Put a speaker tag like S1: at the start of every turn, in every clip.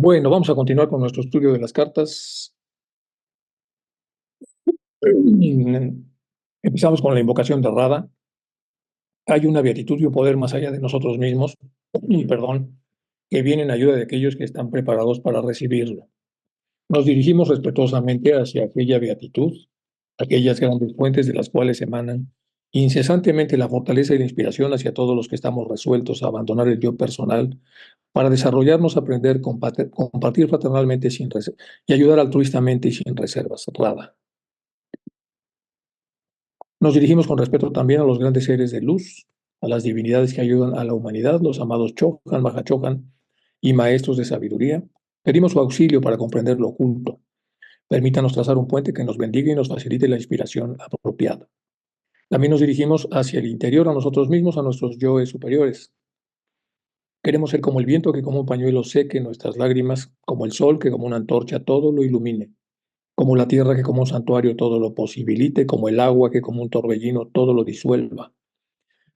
S1: Bueno, vamos a continuar con nuestro estudio de las cartas. Empezamos con la invocación de Rada. Hay una beatitud y un poder más allá de nosotros mismos, perdón, que viene en ayuda de aquellos que están preparados para recibirlo. Nos dirigimos respetuosamente hacia aquella beatitud, aquellas grandes fuentes de las cuales emanan incesantemente la fortaleza y la inspiración hacia todos los que estamos resueltos a abandonar el yo personal para desarrollarnos, aprender, compartir fraternalmente y ayudar altruistamente y sin reservas. Rada. Nos dirigimos con respeto también a los grandes seres de luz, a las divinidades que ayudan a la humanidad, los amados Chohan, Mahachohan y maestros de sabiduría. Pedimos su auxilio para comprender lo oculto. Permítanos trazar un puente que nos bendiga y nos facilite la inspiración apropiada. También nos dirigimos hacia el interior, a nosotros mismos, a nuestros yoes superiores. Queremos ser como el viento que como un pañuelo seque nuestras lágrimas, como el sol que como una antorcha todo lo ilumine, como la tierra que como un santuario todo lo posibilite, como el agua que como un torbellino todo lo disuelva.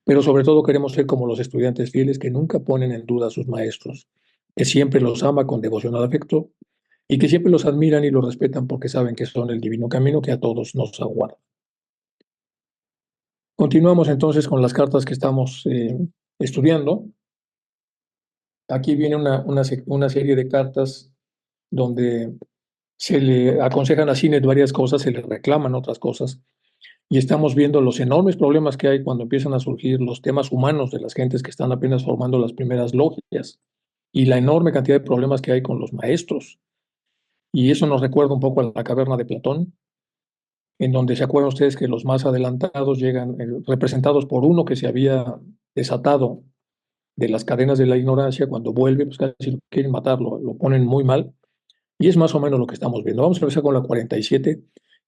S1: Pero sobre todo queremos ser como los estudiantes fieles que nunca ponen en duda a sus maestros, que siempre los ama con devocional afecto y que siempre los admiran y los respetan porque saben que son el divino camino que a todos nos aguarda. Continuamos entonces con las cartas que estamos estudiando. Aquí viene una serie de cartas donde se le aconsejan a Sinet varias cosas, se le reclaman otras cosas, y estamos viendo los enormes problemas que hay cuando empiezan a surgir los temas humanos de las gentes que están apenas formando las primeras logias, y la enorme cantidad de problemas que hay con los maestros. Y eso nos recuerda un poco a la caverna de Platón, en donde se acuerdan ustedes que los más adelantados llegan representados por uno que se había desatado de las cadenas de la ignorancia. Cuando vuelve, pues casi quieren matarlo, lo ponen muy mal. Y es más o menos lo que estamos viendo. Vamos a empezar con la 47.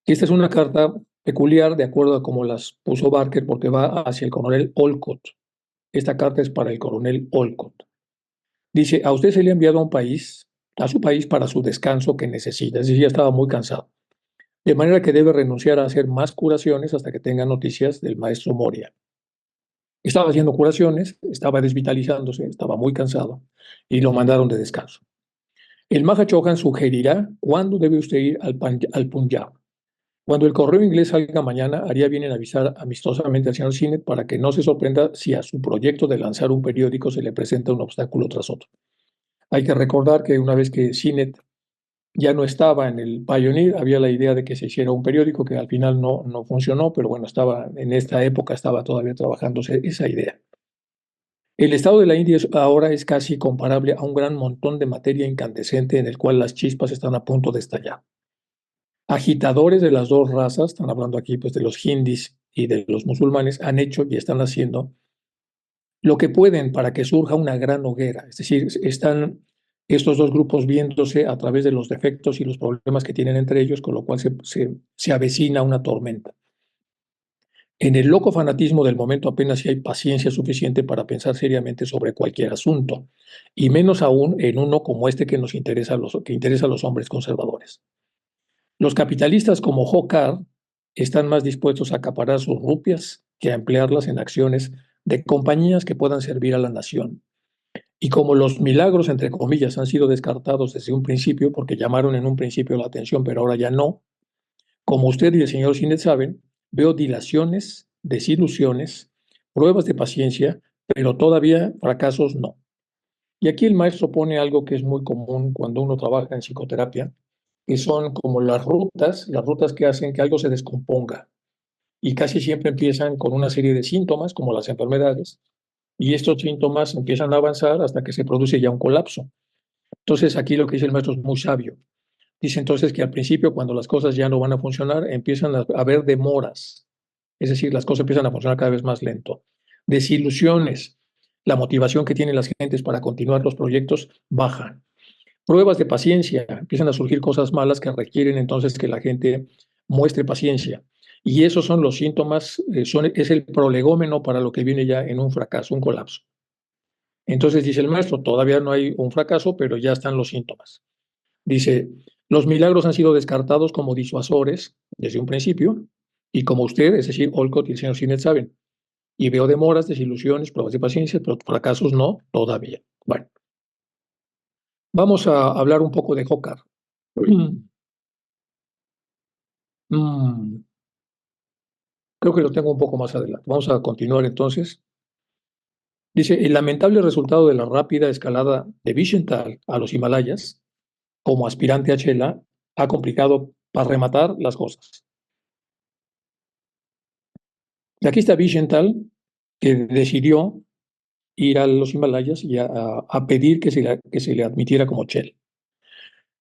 S1: Esta es una carta peculiar de acuerdo a cómo las puso Barker, porque va hacia el coronel Olcott. Esta carta es para el coronel Olcott. Dice, a usted se le ha enviado a su país para su descanso que necesita. Es decir, ya estaba muy cansado. De manera que debe renunciar a hacer más curaciones hasta que tenga noticias del maestro Moria. Estaba haciendo curaciones, estaba desvitalizándose, estaba muy cansado y lo mandaron de descanso. El Mahachohan sugerirá cuándo debe usted ir al Punjab. Cuando el correo inglés salga mañana, haría bien en avisar amistosamente al señor Sinet para que no se sorprenda si a su proyecto de lanzar un periódico se le presenta un obstáculo tras otro. Hay que recordar que una vez que Sinet ya no estaba en el Pioneer, había la idea de que se hiciera un periódico que al final no funcionó, pero bueno, en esta época estaba todavía trabajándose esa idea. El estado de la India ahora es casi comparable a un gran montón de materia incandescente en el cual las chispas están a punto de estallar. Agitadores de las dos razas, están hablando aquí pues de los hindis y de los musulmanes, han hecho y están haciendo lo que pueden para que surja una gran hoguera. Es decir, están estos dos grupos viéndose a través de los defectos y los problemas que tienen entre ellos, con lo cual se avecina una tormenta. En el loco fanatismo del momento apenas si hay paciencia suficiente para pensar seriamente sobre cualquier asunto, y menos aún en uno como este que que interesa a los hombres conservadores. Los capitalistas como Hokar están más dispuestos a acaparar sus rupias que a emplearlas en acciones de compañías que puedan servir a la nación. Y como los milagros, entre comillas, han sido descartados desde un principio, porque llamaron en un principio la atención, pero ahora ya no, como usted y el señor Sinet saben, veo dilaciones, desilusiones, pruebas de paciencia, pero todavía fracasos no. Y aquí el maestro pone algo que es muy común cuando uno trabaja en psicoterapia, que son como las rutas que hacen que algo se descomponga. Y casi siempre empiezan con una serie de síntomas, como las enfermedades, y estos síntomas empiezan a avanzar hasta que se produce ya un colapso. Entonces aquí lo que dice el maestro es muy sabio. Dice entonces que al principio, cuando las cosas ya no van a funcionar, empiezan a haber demoras. Es decir, las cosas empiezan a funcionar cada vez más lento. Desilusiones. La motivación que tienen las gentes para continuar los proyectos baja. Pruebas de paciencia. Empiezan a surgir cosas malas que requieren entonces que la gente muestre paciencia. Y esos son los síntomas, es el prolegómeno para lo que viene ya en un fracaso, un colapso. Entonces dice el maestro, todavía no hay un fracaso, pero ya están los síntomas. Dice, los milagros han sido descartados como disuasores desde un principio, y como usted, es decir, Olcott y el señor Sinet saben, y veo demoras, desilusiones, pruebas de paciencia, pero fracasos no, todavía. Bueno, Vamos a hablar un poco de Hocker. Mm, Creo que lo tengo un poco más adelante. Vamos a continuar entonces. Dice, el lamentable resultado de la rápida escalada de Vichental a los Himalayas como aspirante a Chela ha complicado para rematar las cosas. Y aquí está Vichental, que decidió ir a los Himalayas y a pedir que se le admitiera como Chela.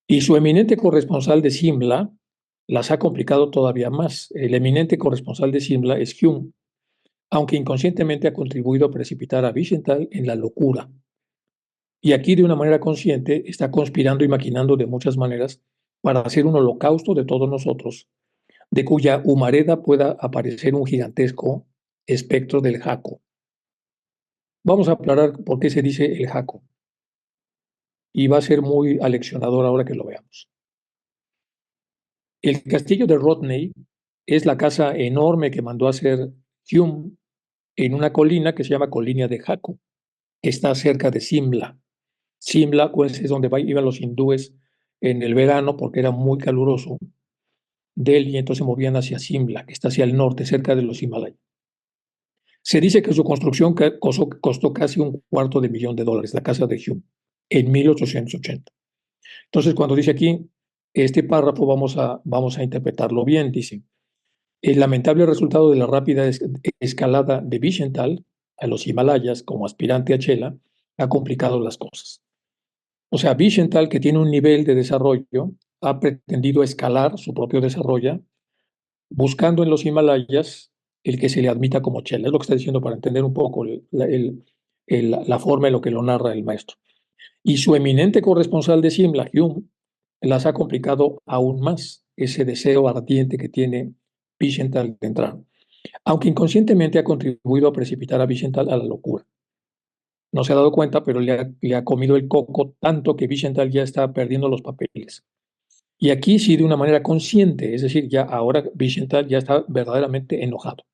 S1: Y su eminente corresponsal de Simla las ha complicado todavía más. El eminente corresponsal de Simla es Hume, aunque inconscientemente ha contribuido a precipitar a Vichental en la locura. Y aquí, de una manera consciente, está conspirando y maquinando de muchas maneras para hacer un holocausto de todos nosotros, de cuya humareda pueda aparecer un gigantesco espectro del Jaco. Vamos a aclarar por qué se dice el Jaco, y va a ser muy aleccionador ahora que lo veamos. El castillo de Rodney es la casa enorme que mandó a hacer Hume en una colina que se llama Colina de Jaco, que está cerca de Simla. Simla, pues, es donde iban los hindúes en el verano porque era muy caluroso. Delhi, entonces se movían hacia Simla, que está hacia el norte, cerca de los Himalayas. Se dice que su construcción costó casi $250,000, la casa de Hume, en 1880. Entonces, cuando dice aquí, este párrafo vamos a interpretarlo bien, dice, el lamentable resultado de la rápida escalada de Vichental a los Himalayas como aspirante a Chela ha complicado las cosas. O sea, Vichental, que tiene un nivel de desarrollo, ha pretendido escalar su propio desarrollo, buscando en los Himalayas el que se le admita como Chela. Es lo que está diciendo para entender un poco la forma en lo que lo narra el maestro. Y su eminente corresponsal de Simla, Hume, las ha complicado aún más ese deseo ardiente que tiene Vichental de entrar, aunque inconscientemente ha contribuido a precipitar a Vichental a la locura. No se ha dado cuenta, pero le ha comido el coco tanto que Vichental ya está perdiendo los papeles. Y aquí sí de una manera consciente, es decir, ya ahora Vichental ya está verdaderamente enojado.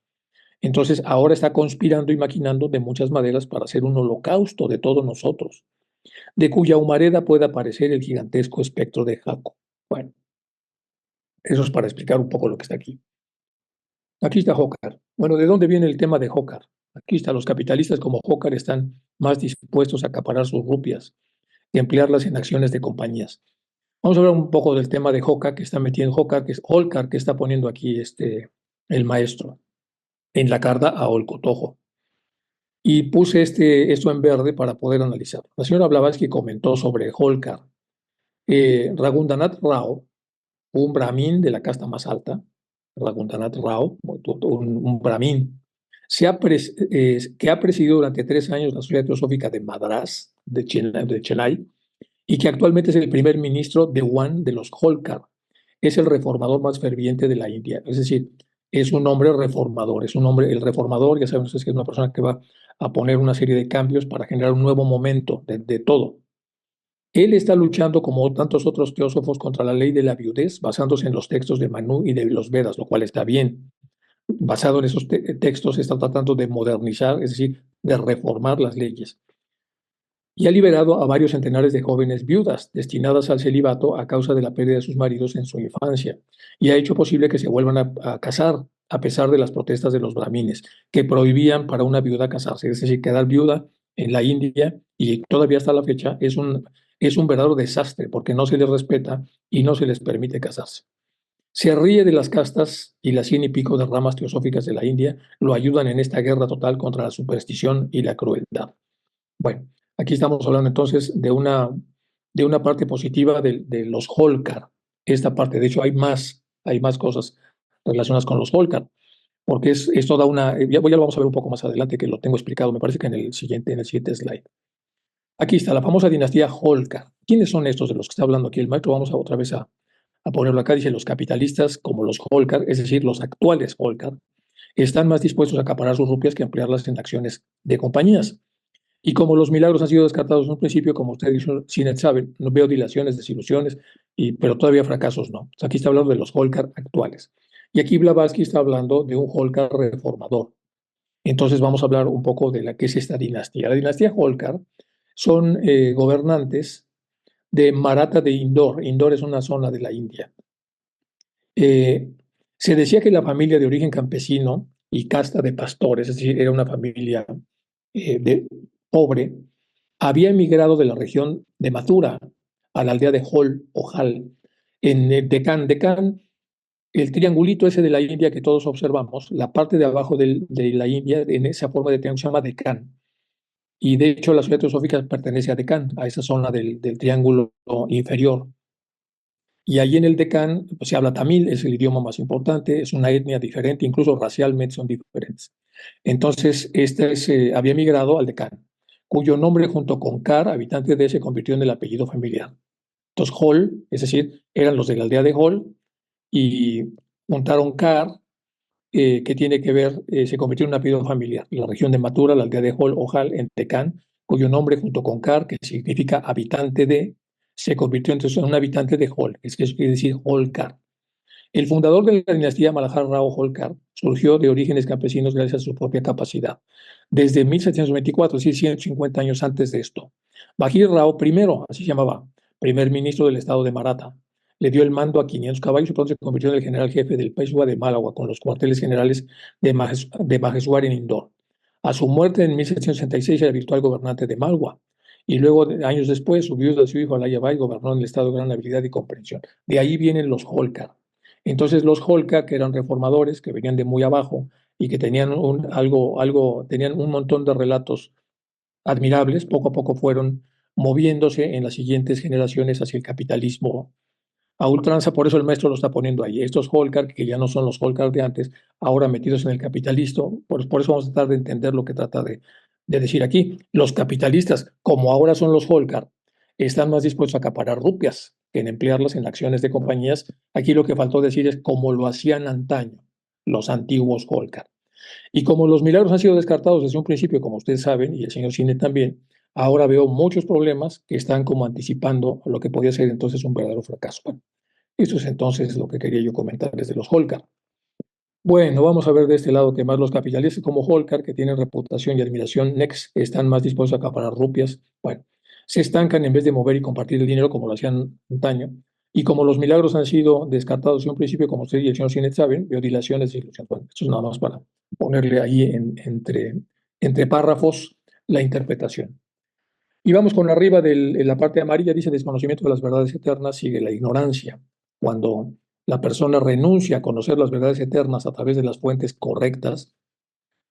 S1: Entonces ahora está conspirando y maquinando de muchas maneras para hacer un holocausto de todos nosotros, de cuya humareda puede aparecer el gigantesco espectro de Jaco. Bueno, eso es para explicar un poco lo que está aquí. Aquí está Hocker. Bueno, ¿de dónde viene el tema de Hocker? Aquí está, los capitalistas como Hocker están más dispuestos a acaparar sus rupias y emplearlas en acciones de compañías. Vamos a hablar un poco del tema de Hocker que está metiendo Hocker, que es Holcar, que está poniendo aquí el maestro en la carta a Olcotojo. Y puse esto en verde para poder analizarlo. La señora Blavatsky comentó sobre Holcar. Rabindranath Rao, un brahmin de la casta más alta, Rabindranath Rao, un brahmin, que ha presidido durante 3 años la Sociedad Teosófica de Madrás, de Chennai, y que actualmente es el primer ministro de One de los Holkar. Es el reformador más ferviente de la India. Es decir, es un hombre reformador, es un hombre, el reformador, ya saben ustedes que es una persona que va a poner una serie de cambios para generar un nuevo momento de todo. Él está luchando, como tantos otros teósofos, contra la ley de la viudez, basándose en los textos de Manu y de los Vedas, lo cual está bien. Basado en esos textos, está tratando de modernizar, es decir, de reformar las leyes. Y ha liberado a varios centenares de jóvenes viudas destinadas al celibato a causa de la pérdida de sus maridos en su infancia. Y ha hecho posible que se vuelvan a casar, a pesar de las protestas de los brahmines, que prohibían para una viuda casarse. Es decir, quedar viuda en la India, y todavía hasta la fecha, es un verdadero desastre porque no se les respeta y no se les permite casarse. Se ríe de las castas y las 100 y pico de ramas teosóficas de la India lo ayudan en esta guerra total contra la superstición y la crueldad. Bueno, aquí estamos hablando entonces de una parte positiva de los Holkar. Esta parte, de hecho, hay más cosas relacionadas con los Holkar, porque es toda una, ya lo vamos a ver un poco más adelante, que lo tengo explicado, me parece que en el siguiente slide. Aquí está la famosa dinastía Holkar. ¿Quiénes son estos de los que está hablando aquí el maestro? Vamos a otra vez a ponerlo acá. Dice, los capitalistas como los Holkar, es decir, los actuales Holkar, están más dispuestos a acaparar sus rupias que ampliarlas en acciones de compañías. Y como los milagros han sido descartados en un principio, como ustedes dicen, Sinet saben, no veo dilaciones, desilusiones, pero todavía fracasos no. O sea, aquí está hablando de los Holkar actuales. Y aquí Blavatsky está hablando de un Holkar reformador. Entonces vamos a hablar un poco de la que es esta dinastía. La dinastía Holkar son gobernantes de Maratha de Indore. Indore es una zona de la India. Eh, Se decía que la familia de origen campesino y casta de pastores, es decir, era una familia pobre, había emigrado de la región de Mathura a la aldea de Hol o Hal, en Deccan. Deccan, el triangulito ese de la India que todos observamos, la parte de abajo de la India, en esa forma de triángulo, se llama Deccan. Y de hecho, la ciudad teosófica pertenece a Deccan, a esa zona del triángulo inferior. Y allí en el Deccan pues, se habla tamil, es el idioma más importante, es una etnia diferente, incluso racialmente son diferentes. Entonces, había migrado al Deccan, cuyo nombre junto con Kar, habitante de, se convirtió en el apellido familiar. Entonces, Hol, es decir, eran los de la aldea de Hol, y montaron Kar, que tiene que ver, se convirtió en un apellido familiar. La región de Mathura, la aldea de Hol o Hal, en Deccan, cuyo nombre junto con Kar, que significa habitante de, se convirtió entonces en un habitante de Hol, es que eso quiere decir Holkar. El fundador de la dinastía Malahar Rao Holkar surgió de orígenes campesinos gracias a su propia capacidad. Desde 1724, es decir, 150 años antes de esto, Bajir Rao I, así se llamaba, primer ministro del estado de Maratha, le dio el mando a 500 caballos y pronto se convirtió en el general jefe del Peshwa de Málaga con los cuarteles generales de Maheswar en Indore. A su muerte en 1766 era virtual gobernante de Malwa y luego, años después, su viuda, su hijo Alaya Bai, gobernó en el estado de gran habilidad y comprensión. De ahí vienen los Holkar. Entonces los Holkar, que eran reformadores, que venían de muy abajo y que tenían tenían un montón de relatos admirables, poco a poco fueron moviéndose en las siguientes generaciones hacia el capitalismo a ultranza. Por eso el maestro lo está poniendo ahí. Estos Holkar, que ya no son los Holkar de antes, ahora metidos en el capitalismo, por eso vamos a tratar de entender lo que trata de decir aquí. Los capitalistas, como ahora son los Holkar, están más dispuestos a acaparar rupias que en emplearlas en acciones de compañías. Aquí lo que faltó decir es como lo hacían antaño los antiguos Holkar. Y como los milagros han sido descartados desde un principio, como ustedes saben, y el señor Cine también, ahora veo muchos problemas que están como anticipando lo que podía ser entonces un verdadero fracaso. Bueno, eso es entonces lo que quería yo comentar desde los Holkar. Bueno, vamos a ver de este lado que más los capitalistas como Holkar, que tienen reputación y admiración, Next, están más dispuestos a acaparar rupias. Bueno, se estancan en vez de mover y compartir el dinero como lo hacían antaño. Y como los milagros han sido descartados en un principio, como usted y el señor Sinet saben, veo dilaciones y ilusiones. Bueno, esto es nada más para ponerle ahí entre párrafos la interpretación. Y vamos con arriba en la parte amarilla, dice desconocimiento de las verdades eternas, sigue la ignorancia. Cuando la persona renuncia a conocer las verdades eternas a través de las fuentes correctas,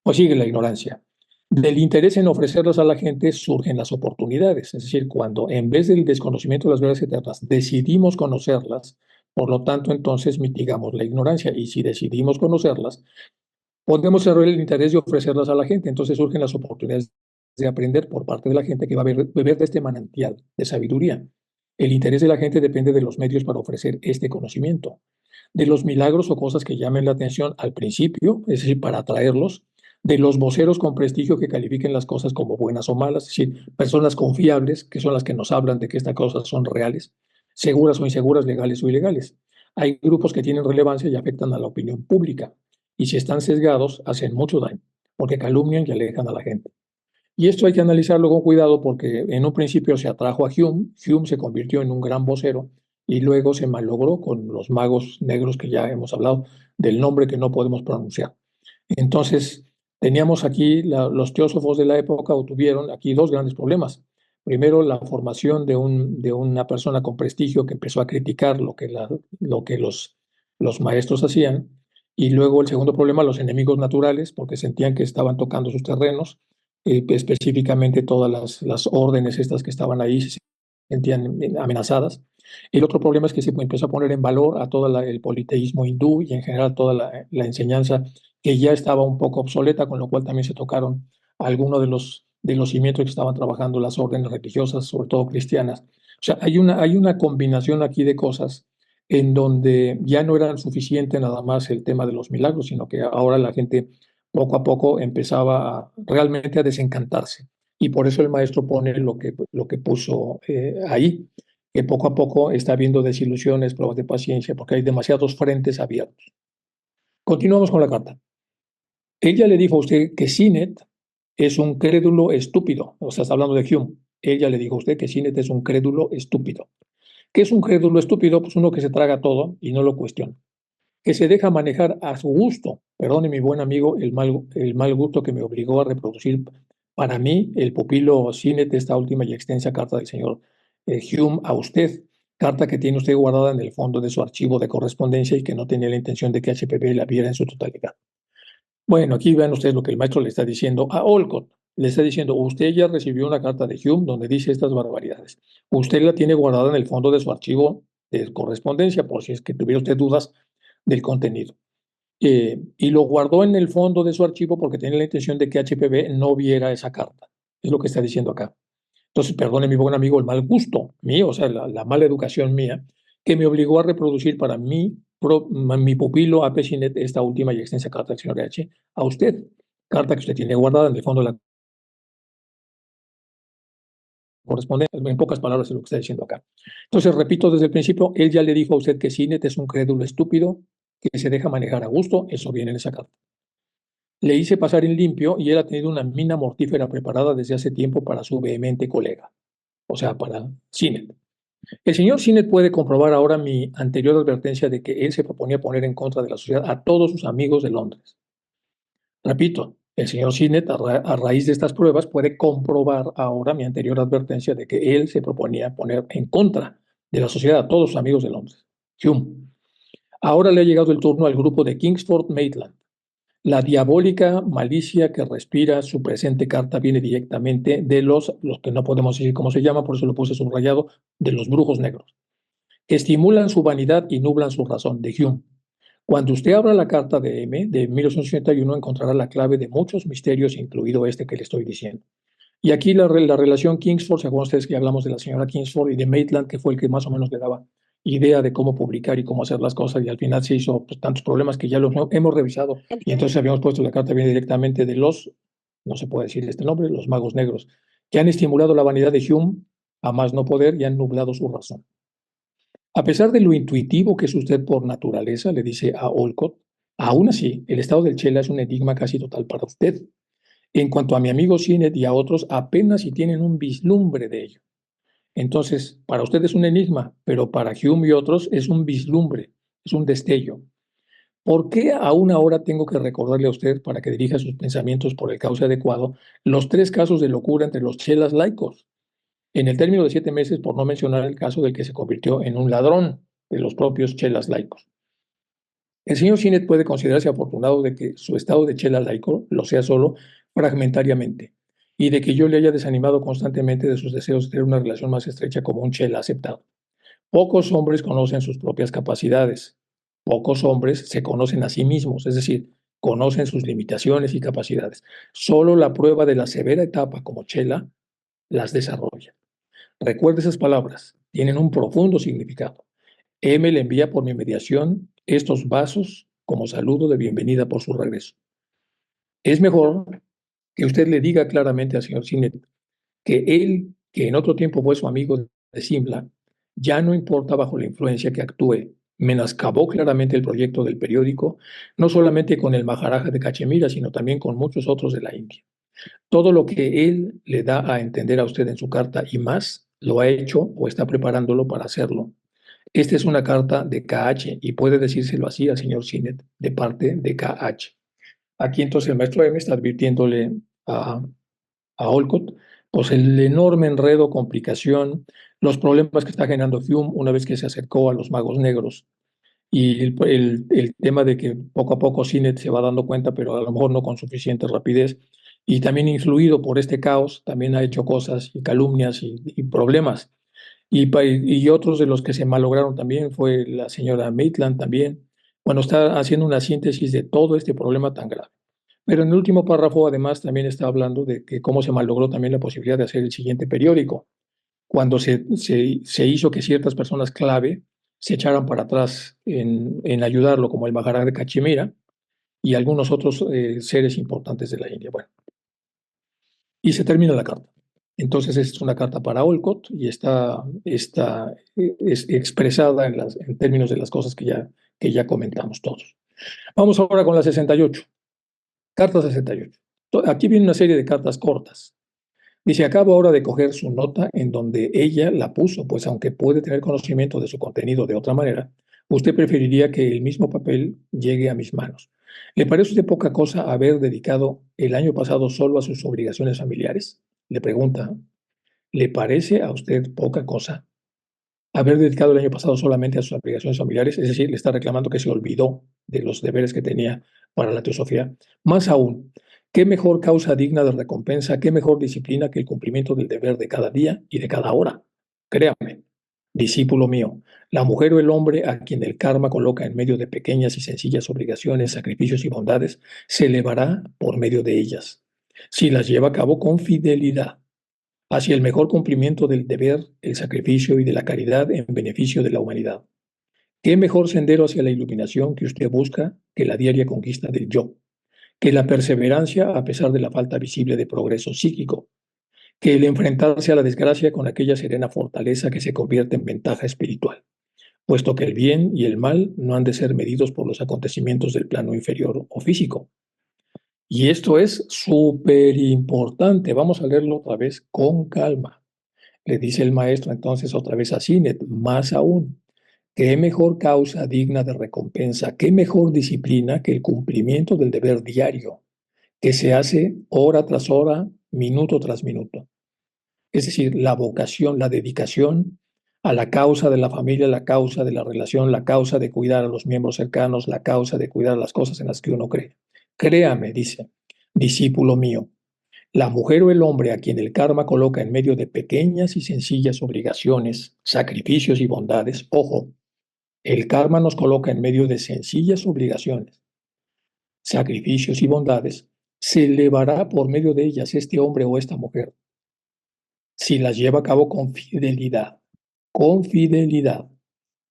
S1: pues sigue la ignorancia. Del interés en ofrecerlas a la gente surgen las oportunidades. Es decir, cuando en vez del desconocimiento de las verdades eternas decidimos conocerlas, por lo tanto, entonces mitigamos la ignorancia. Y si decidimos conocerlas, podemos cerrar el interés de ofrecerlas a la gente. Entonces surgen las oportunidades de aprender por parte de la gente que va a beber de este manantial de sabiduría. El interés de la gente depende de los medios para ofrecer este conocimiento, de los milagros o cosas que llamen la atención al principio, es decir, para atraerlos, de los voceros con prestigio que califiquen las cosas como buenas o malas, es decir, personas confiables, que son las que nos hablan de que estas cosas son reales, seguras o inseguras, legales o ilegales. Hay grupos que tienen relevancia y afectan a la opinión pública, y si están sesgados, hacen mucho daño, porque calumnian y alejan a la gente. Y esto hay que analizarlo con cuidado porque en un principio se atrajo a Hume, Hume se convirtió en un gran vocero y luego se malogró con los magos negros que ya hemos hablado del nombre que no podemos pronunciar. Entonces, teníamos aquí, los teósofos de la época tuvieron aquí dos grandes problemas. Primero, la formación de una persona con prestigio que empezó a criticar lo que los maestros hacían. Y luego el segundo problema, los enemigos naturales, porque sentían que estaban tocando sus terrenos, específicamente todas las órdenes estas que estaban ahí se sentían amenazadas. El otro problema es que se empezó a poner en valor a todo el politeísmo hindú y en general toda la enseñanza que ya estaba un poco obsoleta, con lo cual también se tocaron algunos de los cimientos que estaban trabajando las órdenes religiosas, sobre todo cristianas. O sea, hay una combinación aquí de cosas en donde ya no era suficiente nada más el tema de los milagros, sino que ahora la gente poco a poco empezaba realmente a desencantarse. Y por eso el maestro pone lo que puso ahí, que poco a poco está habiendo desilusiones, pruebas de paciencia, porque hay demasiados frentes abiertos. Continuamos con la carta. Ella le dijo a usted que Sinet es un crédulo estúpido, o sea, está hablando de Hume, ella le dijo a usted que Sinet es un crédulo estúpido. ¿Qué es un crédulo estúpido? Pues uno que se traga todo y no lo cuestiona, que se deja manejar a su gusto. Perdone, mi buen amigo, el mal gusto que me obligó a reproducir para mí el pupilo Sinet, esta última y extensa carta del señor Hume a usted, carta que tiene usted guardada en el fondo de su archivo de correspondencia y que no tenía la intención de que HPB la viera en su totalidad. Bueno, aquí vean ustedes lo que el maestro le está diciendo a Olcott. Le está diciendo, usted ya recibió una carta de Hume donde dice estas barbaridades. Usted la tiene guardada en el fondo de su archivo de correspondencia, por si es que tuviera usted dudas del contenido. Y lo guardó en el fondo de su archivo porque tenía la intención de que HPB no viera esa carta. Es lo que está diciendo acá. Entonces, perdone mi buen amigo, el mal gusto mío, o sea, la mala educación mía, que me obligó a reproducir para mi pupilo AP Cinet esta última y extensa carta del señor H a usted. Carta que usted tiene guardada en el fondo de la correspondencia. En pocas palabras es lo que está diciendo acá. Entonces, repito desde el principio, él ya le dijo a usted que Cinet es un crédulo estúpido que se deja manejar a gusto. Eso viene en esa carta. Le hice pasar en limpio y él ha tenido una mina mortífera preparada desde hace tiempo para su vehemente colega, o sea, para Cinet. El señor Sinet puede comprobar ahora mi anterior advertencia de que él se proponía poner en contra de la sociedad a todos sus amigos de Londres. Repito, el señor Sinet, a raíz de estas pruebas, puede comprobar ahora mi anterior advertencia de que él se proponía poner en contra de la sociedad a todos sus amigos de Londres. Hume. Ahora le ha llegado el turno al grupo de Kingsford Maitland. La diabólica malicia que respira su presente carta viene directamente de los que no podemos decir cómo se llama, por eso lo puse subrayado, de los brujos negros, que estimulan su vanidad y nublan su razón, de Hume. Cuando usted abra la carta de M de 1881 encontrará la clave de muchos misterios, incluido este que le estoy diciendo. Y aquí la relación Kingsford, ¿se acuerdan ustedes que hablamos de la señora Kingsford y de Maitland, que fue el que más o menos le daba idea de cómo publicar y cómo hacer las cosas, y al final se hizo pues, tantos problemas que ya los hemos revisado, y entonces habíamos puesto la carta bien directamente de los, no se puede decir este nombre, los magos negros, que han estimulado la vanidad de Hume a más no poder y han nublado su razón. A pesar de lo intuitivo que es usted por naturaleza, le dice a Olcott, aún así, el estado del Chela es un enigma casi total para usted. En cuanto a mi amigo Sinet y a otros, apenas si tienen un vislumbre de ello. Entonces, para usted es un enigma, pero para Hume y otros es un vislumbre, es un destello. ¿Por qué aún ahora tengo que recordarle a usted, para que dirija sus pensamientos por el cauce adecuado, los 3 casos de locura entre los chelas laicos? En el término de 7 meses, por no mencionar el caso del que se convirtió en un ladrón de los propios chelas laicos. El señor Sinet puede considerarse afortunado de que su estado de chela laico lo sea solo fragmentariamente y de que yo le haya desanimado constantemente de sus deseos de tener una relación más estrecha como un chela aceptado. Pocos hombres conocen sus propias capacidades. Pocos hombres se conocen a sí mismos, es decir, conocen sus limitaciones y capacidades. Solo la prueba de la severa etapa como chela las desarrolla. Recuerde esas palabras, tienen un profundo significado. M le envía por mi mediación estos vasos como saludo de bienvenida por su regreso. Es mejor que usted le diga claramente al señor Sinet que él, que en otro tiempo fue su amigo de Simla, ya no importa bajo la influencia que actúe, menoscabó claramente el proyecto del periódico, no solamente con el Maharaja de Cachemira, sino también con muchos otros de la India. Todo lo que él le da a entender a usted en su carta y más, lo ha hecho o está preparándolo para hacerlo. Esta es una carta de KH y puede decírselo así al señor Sinet de parte de KH. Aquí entonces el maestro M está advirtiéndole a Olcott pues el enorme enredo, complicación, los problemas que está generando Hume una vez que se acercó a los magos negros y el tema de que poco a poco Sinet se va dando cuenta, pero a lo mejor no con suficiente rapidez, y también influido por este caos, también ha hecho cosas y calumnias y problemas. Y otros de los que se malograron también fue la señora Maitland también. Bueno, está haciendo una síntesis de todo este problema tan grave. Pero en el último párrafo, además, también está hablando de que cómo se malogró también la posibilidad de hacer el siguiente periódico, cuando se hizo que ciertas personas clave se echaran para atrás en ayudarlo, como el Maharaj de Cachemira y algunos otros seres importantes de la India. Bueno, y se termina la carta. Entonces es una carta para Olcott y está es expresada en términos de las cosas que ya comentamos todos. Vamos ahora con la 68. Carta 68. Aquí viene una serie de cartas cortas. Dice, acabo ahora de coger su nota en donde ella la puso, pues aunque puede tener conocimiento de su contenido de otra manera, usted preferiría que el mismo papel llegue a mis manos. ¿Le parece usted poca cosa haber dedicado el año pasado solo a sus obligaciones familiares? Le pregunta, ¿le parece a usted poca cosa haber dedicado el año pasado solamente a sus obligaciones familiares? Es decir, le está reclamando que se olvidó de los deberes que tenía para la teosofía. Más aún, ¿qué mejor causa digna de recompensa, qué mejor disciplina que el cumplimiento del deber de cada día y de cada hora? Créame, discípulo mío, la mujer o el hombre a quien el karma coloca en medio de pequeñas y sencillas obligaciones, sacrificios y bondades, se elevará por medio de ellas, si las lleva a cabo con fidelidad hacia el mejor cumplimiento del deber, el sacrificio y de la caridad en beneficio de la humanidad. ¿Qué mejor sendero hacia la iluminación que usted busca que la diaria conquista del yo? Que la perseverancia a pesar de la falta visible de progreso psíquico, que el enfrentarse a la desgracia con aquella serena fortaleza que se convierte en ventaja espiritual, puesto que el bien y el mal no han de ser medidos por los acontecimientos del plano inferior o físico. Y esto es súper importante. Vamos a leerlo otra vez con calma. Le dice el maestro entonces otra vez a Sinet, más aún, qué mejor causa digna de recompensa, qué mejor disciplina que el cumplimiento del deber diario, que se hace hora tras hora, minuto tras minuto. Es decir, la vocación, la dedicación a la causa de la familia, la causa de la relación, la causa de cuidar a los miembros cercanos, la causa de cuidar las cosas en las que uno cree. Créame, dice, discípulo mío, la mujer o el hombre a quien el karma coloca en medio de pequeñas y sencillas obligaciones, sacrificios y bondades, ojo, el karma nos coloca en medio de sencillas obligaciones, sacrificios y bondades, se elevará por medio de ellas este hombre o esta mujer, si las lleva a cabo con fidelidad,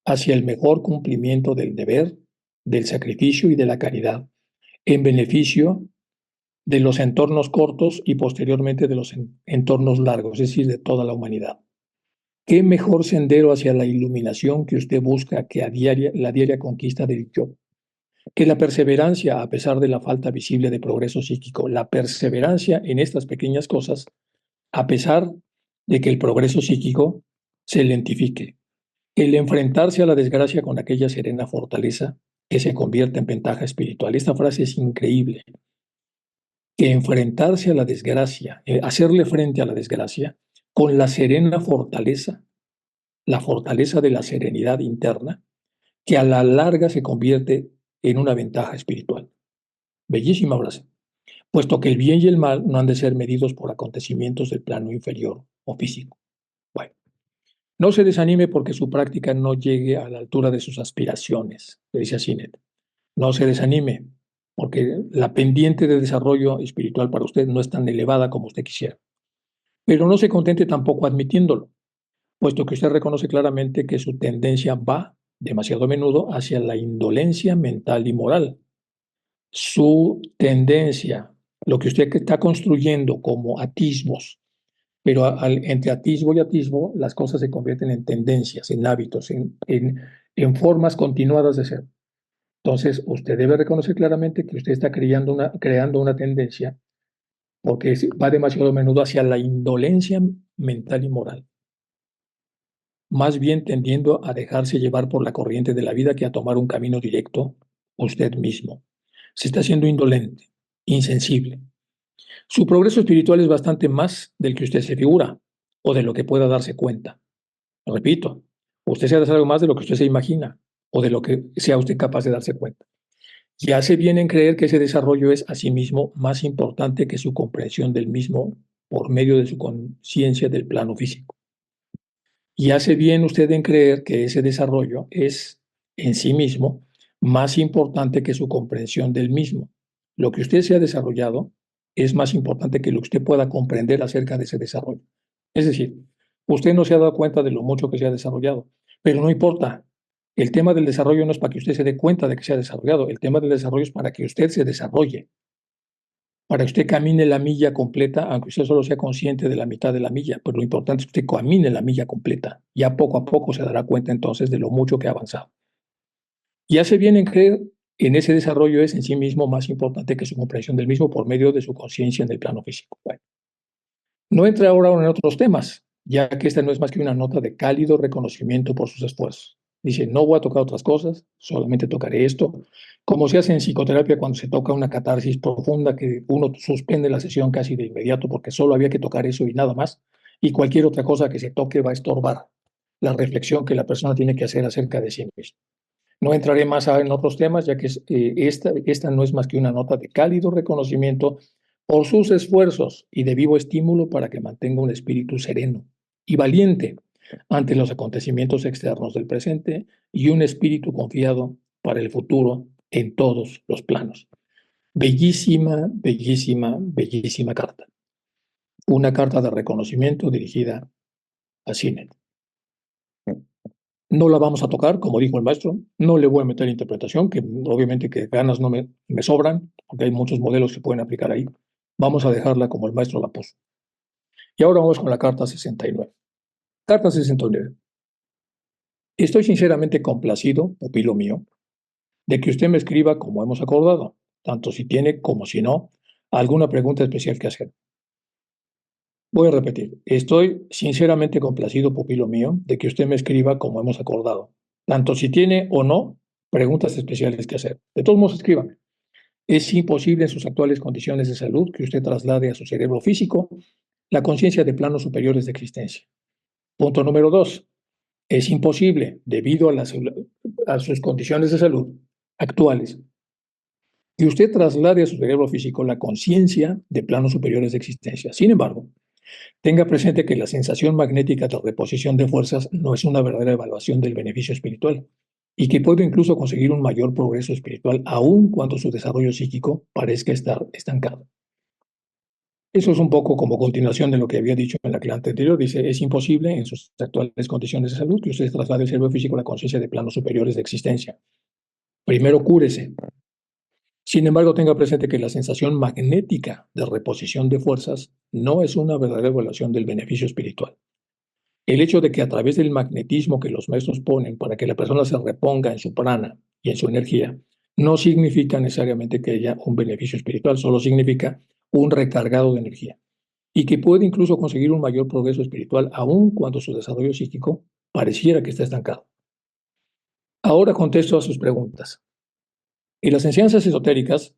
S1: hacia el mejor cumplimiento del deber, del sacrificio y de la caridad, en beneficio de los entornos cortos y posteriormente de los entornos largos, es decir, de toda la humanidad. ¿Qué mejor sendero hacia la iluminación que usted busca que la diaria conquista del yo? Que la perseverancia, a pesar de la falta visible de progreso psíquico, la perseverancia en estas pequeñas cosas, a pesar de que el progreso psíquico se lentifique, el enfrentarse a la desgracia con aquella serena fortaleza que se convierte en ventaja espiritual. Esta frase es increíble. Que enfrentarse a la desgracia, hacerle frente a la desgracia con la serena fortaleza, la fortaleza de la serenidad interna, que a la larga se convierte en una ventaja espiritual. Bellísima frase. Puesto que el bien y el mal no han de ser medidos por acontecimientos del plano inferior o físico. Bueno, no se desanime porque su práctica no llegue a la altura de sus aspiraciones, le dice a Sinet. No se desanime, porque la pendiente de desarrollo espiritual para usted no es tan elevada como usted quisiera. Pero no se contente tampoco admitiéndolo, puesto que usted reconoce claramente que su tendencia va demasiado a menudo hacia la indolencia mental y moral. Su tendencia, lo que usted está construyendo como atismos, pero entre atisbo y atisbo las cosas se convierten en tendencias, en hábitos, en formas continuadas de ser. Entonces, usted debe reconocer claramente que usted está creando una tendencia porque va demasiado a menudo hacia la indolencia mental y moral, más bien tendiendo a dejarse llevar por la corriente de la vida que a tomar un camino directo usted mismo. Se está haciendo indolente, insensible. Su progreso espiritual es bastante más del que usted se figura o de lo que pueda darse cuenta. Lo repito, usted se hace algo más de lo que usted se imagina o de lo que sea usted capaz de darse cuenta. Y hace bien en creer que ese desarrollo es asimismo más importante que su comprensión del mismo por medio de su conciencia del plano físico. Y hace bien usted en creer que ese desarrollo es en sí mismo más importante que su comprensión del mismo. Lo que usted se ha desarrollado es más importante que lo que usted pueda comprender acerca de ese desarrollo. Es decir, usted no se ha dado cuenta de lo mucho que se ha desarrollado, pero no importa. El tema del desarrollo no es para que usted se dé cuenta de que se ha desarrollado, el tema del desarrollo es para que usted se desarrolle, para que usted camine la milla completa, aunque usted solo sea consciente de la mitad de la milla, pero lo importante es que usted camine la milla completa. Ya poco a poco se dará cuenta entonces de lo mucho que ha avanzado. Y hace bien en creer en ese desarrollo es en sí mismo más importante que su comprensión del mismo por medio de su conciencia en el plano físico. Bueno, No entra ahora en otros temas, ya que esta no es más que una nota de cálido reconocimiento por sus esfuerzos. Dice, no voy a tocar otras cosas, solamente tocaré esto. Como se hace en psicoterapia cuando se toca una catarsis profunda, que uno suspende la sesión casi de inmediato porque solo había que tocar eso y nada más, y cualquier otra cosa que se toque va a estorbar la reflexión que la persona tiene que hacer acerca de sí misma. No entraré más en otros temas, ya que esta no es más que una nota de cálido reconocimiento por sus esfuerzos y de vivo estímulo para que mantenga un espíritu sereno y valiente ante los acontecimientos externos del presente y un espíritu confiado para el futuro en todos los planos. Bellísima, bellísima, bellísima carta. Una carta de reconocimiento dirigida a Sinet. No la vamos a tocar, como dijo el maestro, no le voy a meter interpretación, que obviamente que ganas no me sobran, porque hay muchos modelos que pueden aplicar ahí. Vamos a dejarla como el maestro la puso. Y ahora vamos con la carta 69. Carta 69. Estoy sinceramente complacido, pupilo mío, de que usted me escriba como hemos acordado, tanto si tiene como si no alguna pregunta especial que hacer. Voy a repetir, estoy sinceramente complacido, pupilo mío, de que usted me escriba como hemos acordado, tanto si tiene o no preguntas especiales que hacer. De todos modos, escríbame. Es imposible en sus actuales condiciones de salud que usted traslade a su cerebro físico la conciencia de planos superiores de existencia. Punto número 2. Es imposible, debido a sus condiciones de salud actuales, que usted traslade a su cerebro físico la conciencia de planos superiores de existencia. Sin embargo, tenga presente que la sensación magnética de reposición de fuerzas no es una verdadera evaluación del beneficio espiritual y que puede incluso conseguir un mayor progreso espiritual aun cuando su desarrollo psíquico parezca estar estancado. Eso es un poco como continuación de lo que había dicho en la clase anterior. Dice, es imposible en sus actuales condiciones de salud que usted traslade el cerebro físico a la conciencia de planos superiores de existencia. Primero cúrese. Sin embargo, tenga presente que la sensación magnética de reposición de fuerzas no es una verdadera evaluación del beneficio espiritual. El hecho de que a través del magnetismo que los maestros ponen para que la persona se reponga en su prana y en su energía, no significa necesariamente que haya un beneficio espiritual, solo significa un recargado de energía y que puede incluso conseguir un mayor progreso espiritual aun cuando su desarrollo psíquico pareciera que está estancado. Ahora contesto a sus preguntas. En las enseñanzas esotéricas,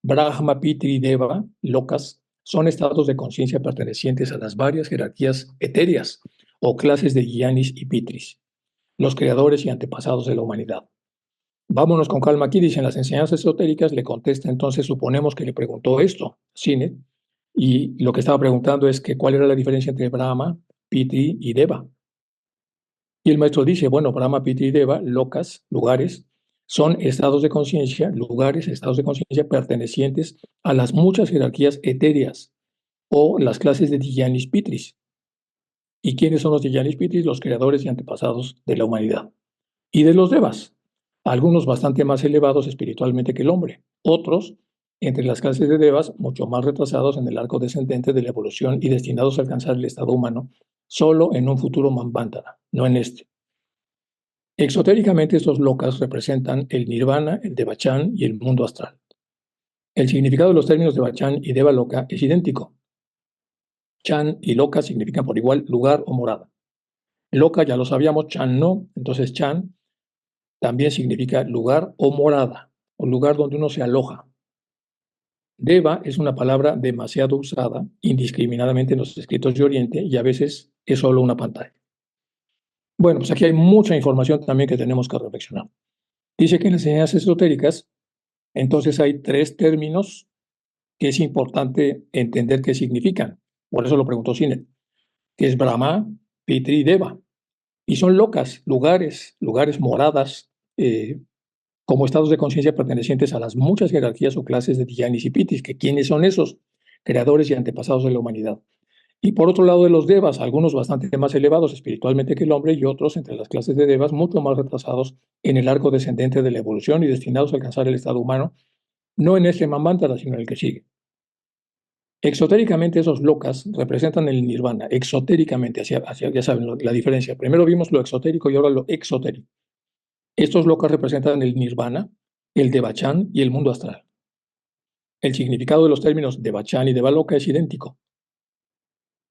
S1: Brahma, Pitri y Deva, lokas, son estados de conciencia pertenecientes a las varias jerarquías etéreas o clases de Gyanis y Pitris, los creadores y antepasados de la humanidad. Vámonos con calma aquí, dicen las enseñanzas esotéricas, le contesta entonces, suponemos que le preguntó esto, Sinet, y lo que estaba preguntando es que cuál era la diferencia entre Brahma, Pitri y Deva. Y el maestro dice, bueno, Brahma, Pitri y Deva, lokas, lugares, son estados de conciencia, lugares, estados de conciencia pertenecientes a las muchas jerarquías etéreas o las clases de Dhyanis Pitris. ¿Y quiénes son los Dhyanis Pitris? Los creadores y antepasados de la humanidad. Y de los Devas, algunos bastante más elevados espiritualmente que el hombre, otros, entre las clases de Devas, mucho más retrasados en el arco descendente de la evolución y destinados a alcanzar el estado humano solo en un futuro Manvantara, no en este. Exotéricamente, estos lokas representan el nirvana, el devachan y el mundo astral. El significado de los términos devachan y devaloka es idéntico. Chan y loka significan por igual lugar o morada. Loka ya lo sabíamos, chan no, entonces chan también significa lugar o morada, o lugar donde uno se aloja. Deva es una palabra demasiado usada indiscriminadamente en los escritos de Oriente y a veces es solo una pantalla. Bueno, pues aquí hay mucha información también que tenemos que reflexionar. Dice que en las enseñanzas esotéricas, entonces hay tres términos que es importante entender qué significan. Por eso lo preguntó Sinet, que es Brahma, Pitri y Deva. Y son locas, lugares, moradas, como estados de conciencia pertenecientes a las muchas jerarquías o clases de Dhyanis y Pitris, que quiénes son esos creadores y antepasados de la humanidad. Y por otro lado de los devas, algunos bastante más elevados espiritualmente que el hombre y otros entre las clases de devas mucho más retrasados en el arco descendente de la evolución y destinados a alcanzar el estado humano, no en este Manvantara, sino en el que sigue. Exotéricamente esos lokas representan el nirvana, exotéricamente, ya saben la diferencia. Primero vimos lo exotérico y ahora lo exotérico. Estos lokas representan el nirvana, el devachan y el mundo astral. El significado de los términos devachan y devaloka es idéntico.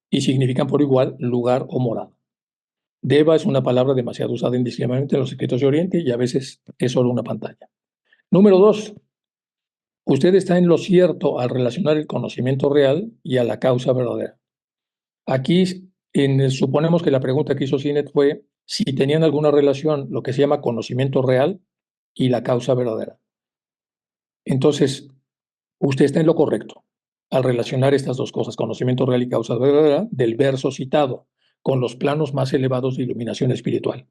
S1: y significan por igual lugar o morada. Deva es una palabra demasiado usada indiscriminadamente en los escritos de Oriente y a veces es solo una pantalla. Número 2. Usted está en lo cierto al relacionar el conocimiento real y a la causa verdadera. Aquí suponemos que la pregunta que hizo Sinet fue si tenían alguna relación lo que se llama conocimiento real y la causa verdadera. Entonces, usted está en lo correcto al relacionar estas dos cosas, conocimiento real y causa verdadera, del verso citado, con los planos más elevados de iluminación espiritual.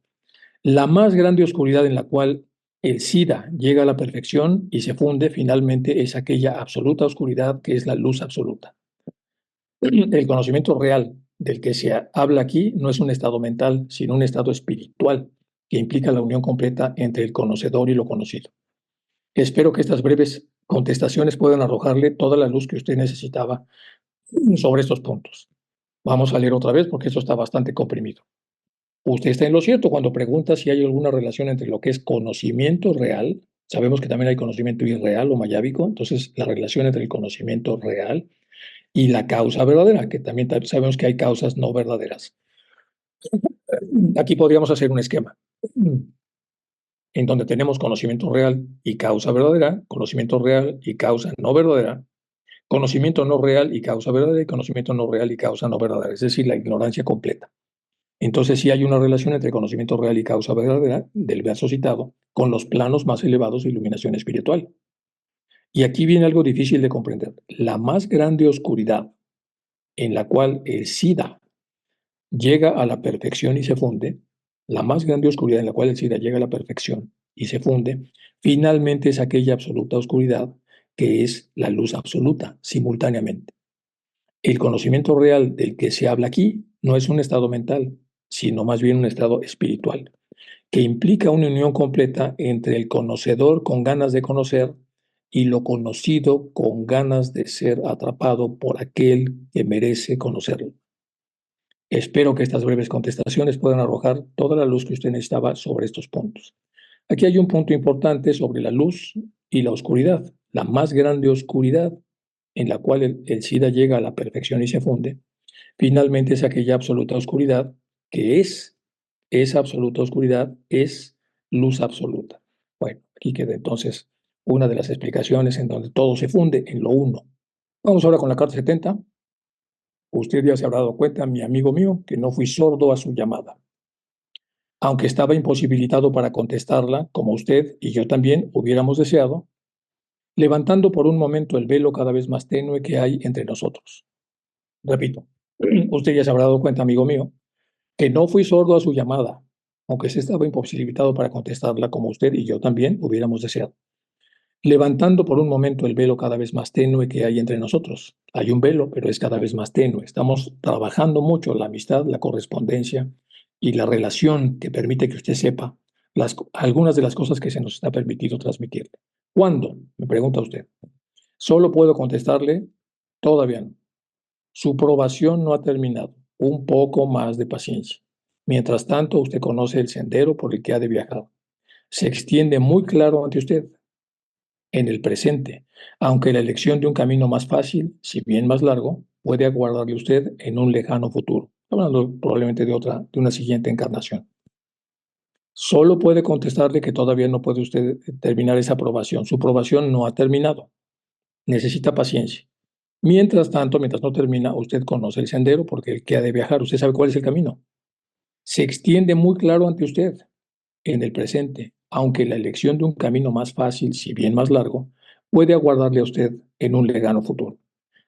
S1: La más grande oscuridad en la cual el SIDA llega a la perfección y se funde finalmente es aquella absoluta oscuridad que es la luz absoluta. El conocimiento real del que se habla aquí no es un estado mental, sino un estado espiritual que implica la unión completa entre el conocedor y lo conocido. Espero que estas breves contestaciones puedan arrojarle toda la luz que usted necesitaba sobre estos puntos. Vamos a leer otra vez porque esto está bastante comprimido. Usted está en lo cierto cuando pregunta si hay alguna relación entre lo que es conocimiento real. Sabemos que también hay conocimiento irreal o mayábico, entonces la relación entre el conocimiento real y la causa verdadera, que también sabemos que hay causas no verdaderas. Aquí podríamos hacer un esquema en donde tenemos conocimiento real y causa verdadera, conocimiento real y causa no verdadera, conocimiento no real y causa verdadera y conocimiento no real y causa no verdadera, es decir, la ignorancia completa. Entonces sí hay una relación entre conocimiento real y causa verdadera del verso citado con los planos más elevados de iluminación espiritual. Y aquí viene algo difícil de comprender. La más grande oscuridad en la cual el SIDA llega a la perfección y se funde, la más grande oscuridad en la cual el SIDA llega a la perfección y se funde, finalmente es aquella absoluta oscuridad que es la luz absoluta simultáneamente. El conocimiento real del que se habla aquí no es un estado mental, sino más bien un estado espiritual, que implica una unión completa entre el conocedor con ganas de conocer y lo conocido con ganas de ser atrapado por aquel que merece conocerlo. Espero que estas breves contestaciones puedan arrojar toda la luz que usted necesitaba sobre estos puntos. Aquí hay un punto importante sobre la luz y la oscuridad. La más grande oscuridad en la cual el SIDA llega a la perfección y se funde, finalmente es aquella absoluta oscuridad que es, esa absoluta oscuridad es luz absoluta. Bueno, aquí queda entonces una de las explicaciones en donde todo se funde en lo uno. Vamos ahora con la carta 70. Usted ya se habrá dado cuenta, mi amigo mío, que no fui sordo a su llamada. Aunque estaba imposibilitado para contestarla, como usted y yo también hubiéramos deseado, levantando por un momento el velo cada vez más tenue que hay entre nosotros. Repito, usted ya se habrá dado cuenta, amigo mío, que no fui sordo a su llamada, aunque se estaba imposibilitado para contestarla como usted y yo también hubiéramos deseado. Levantando por un momento el velo cada vez más tenue que hay entre nosotros. Hay un velo, pero es cada vez más tenue. Estamos trabajando mucho la amistad, la correspondencia y la relación que permite que usted sepa algunas de las cosas que se nos está permitido transmitirle. ¿Cuándo? Me pregunta usted. Solo puedo contestarle, todavía no. Su probación no ha terminado. Un poco más de paciencia. Mientras tanto, usted conoce el sendero por el que ha de viajar. Se extiende muy claro ante usted en el presente, aunque la elección de un camino más fácil, si bien más largo, puede aguardarle usted en un lejano futuro, hablando probablemente de una siguiente encarnación. Solo puede contestarle que todavía no puede usted terminar esa aprobación. Su aprobación no ha terminado. Necesita paciencia. Mientras tanto, mientras no termina, usted conoce el sendero porque el que ha de viajar, usted sabe cuál es el camino. Se extiende muy claro ante usted en el presente, aunque la elección de un camino más fácil, si bien más largo, puede aguardarle a usted en un lejano futuro.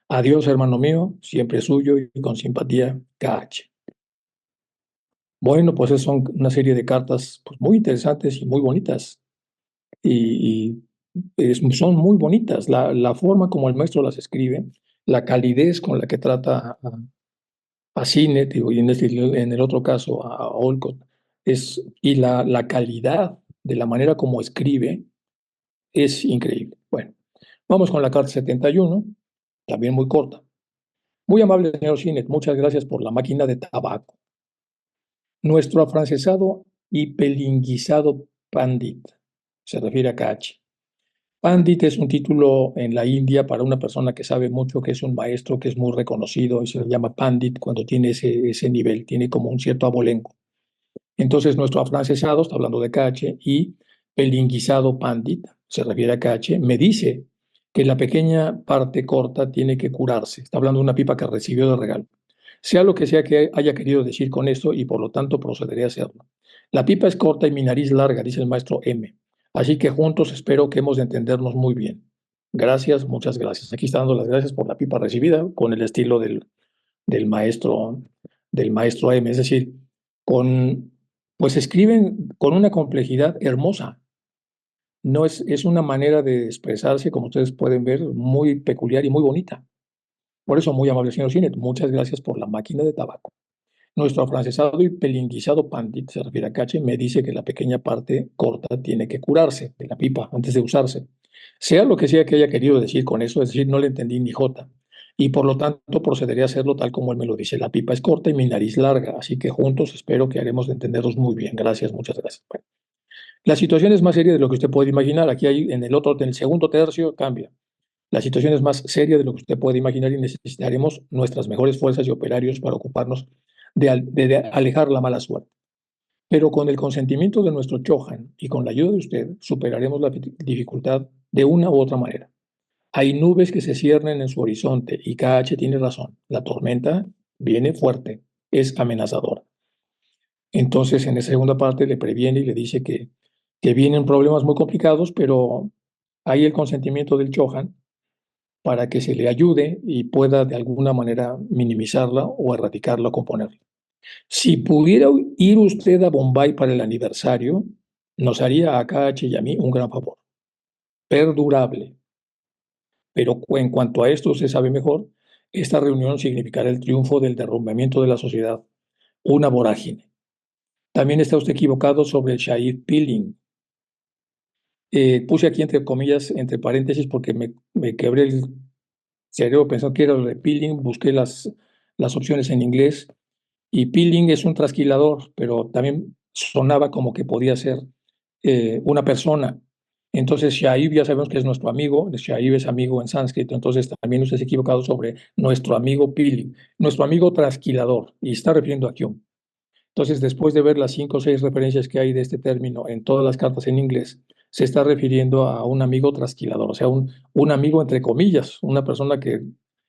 S1: Adiós, hermano mío, siempre suyo y con simpatía, KH. Bueno, pues esas son una serie de cartas pues, muy interesantes y muy bonitas. Son muy bonitas. La forma como el maestro las escribe, la calidez con la que trata a Sinet y en el otro caso a Olcott, y la calidad de la manera como escribe es increíble. Bueno, vamos con la carta 71, también muy corta. Muy amable señor Sinet, muchas gracias por la máquina de tabaco. Nuestro afrancesado y pelinguizado pandit, se refiere a KH, Pandit es un título en la India para una persona que sabe mucho, que es un maestro, que es muy reconocido y se le llama Pandit cuando tiene ese nivel, tiene como un cierto abolengo. Entonces, nuestro afrancesado, está hablando de KH, y pelinguizado Pandit, se refiere a KH, me dice que la pequeña parte corta tiene que curarse. Está hablando de una pipa que recibió de regalo. Sea lo que sea que haya querido decir con esto y por lo tanto procederé a hacerlo. La pipa es corta y mi nariz larga, dice el maestro M. Así que juntos espero que hemos de entendernos muy bien. Gracias, muchas gracias. Aquí está dando las gracias por la pipa recibida con el estilo del maestro, del maestro M. Es decir, con, pues escriben con una complejidad hermosa. No es una manera de expresarse, como ustedes pueden ver, muy peculiar y muy bonita. Por eso, muy amable señor Sinet, muchas gracias por la máquina de tabaco. Nuestro afrancesado y pelinguizado Pandit, se refiere a Cache, me dice que la pequeña parte corta tiene que curarse de la pipa antes de usarse. Sea lo que sea que haya querido decir con eso, es decir, no le entendí ni jota. Y por lo tanto procederé a hacerlo tal como él me lo dice. La pipa es corta y mi nariz larga, así que juntos espero que haremos de entendernos muy bien. Gracias, muchas gracias. Bueno, la situación es más seria de lo que usted puede imaginar. Aquí hay en el segundo tercio cambia. La situación es más seria de lo que usted puede imaginar y necesitaremos nuestras mejores fuerzas y operarios para ocuparnos de alejar la mala suerte. Pero con el consentimiento de nuestro Chohan y con la ayuda de usted, superaremos la dificultad de una u otra manera. Hay nubes que se ciernen en su horizonte y KH tiene razón. La tormenta viene fuerte, es amenazadora. Entonces, en esa segunda parte le previene y le dice que vienen problemas muy complicados, pero hay el consentimiento del Chohan para que se le ayude y pueda de alguna manera minimizarla o erradicarla o componerla. Si pudiera ir usted a Bombay para el aniversario, nos haría a KH y a mí un gran favor, perdurable. Pero en cuanto a esto, usted sabe mejor, esta reunión significará el triunfo del derrumbamiento de la sociedad, una vorágine. También está usted equivocado sobre el Shahid Peeling. Puse aquí entre comillas, entre paréntesis, porque me quebré el cerebro pensando que era lo de peeling, busqué las opciones en inglés y peeling es un trasquilador, pero también sonaba como que podía ser una persona. Entonces, Shaib ya sabemos que es nuestro amigo, Shaib es amigo en sánscrito, entonces también usted se ha equivocado sobre nuestro amigo peeling, nuestro amigo trasquilador, y está refiriendo a Hume. Entonces, después de ver las 5 o 6 referencias que hay de este término en todas las cartas en inglés, se está refiriendo a un amigo trasquilador, o sea, un amigo entre comillas, una persona que...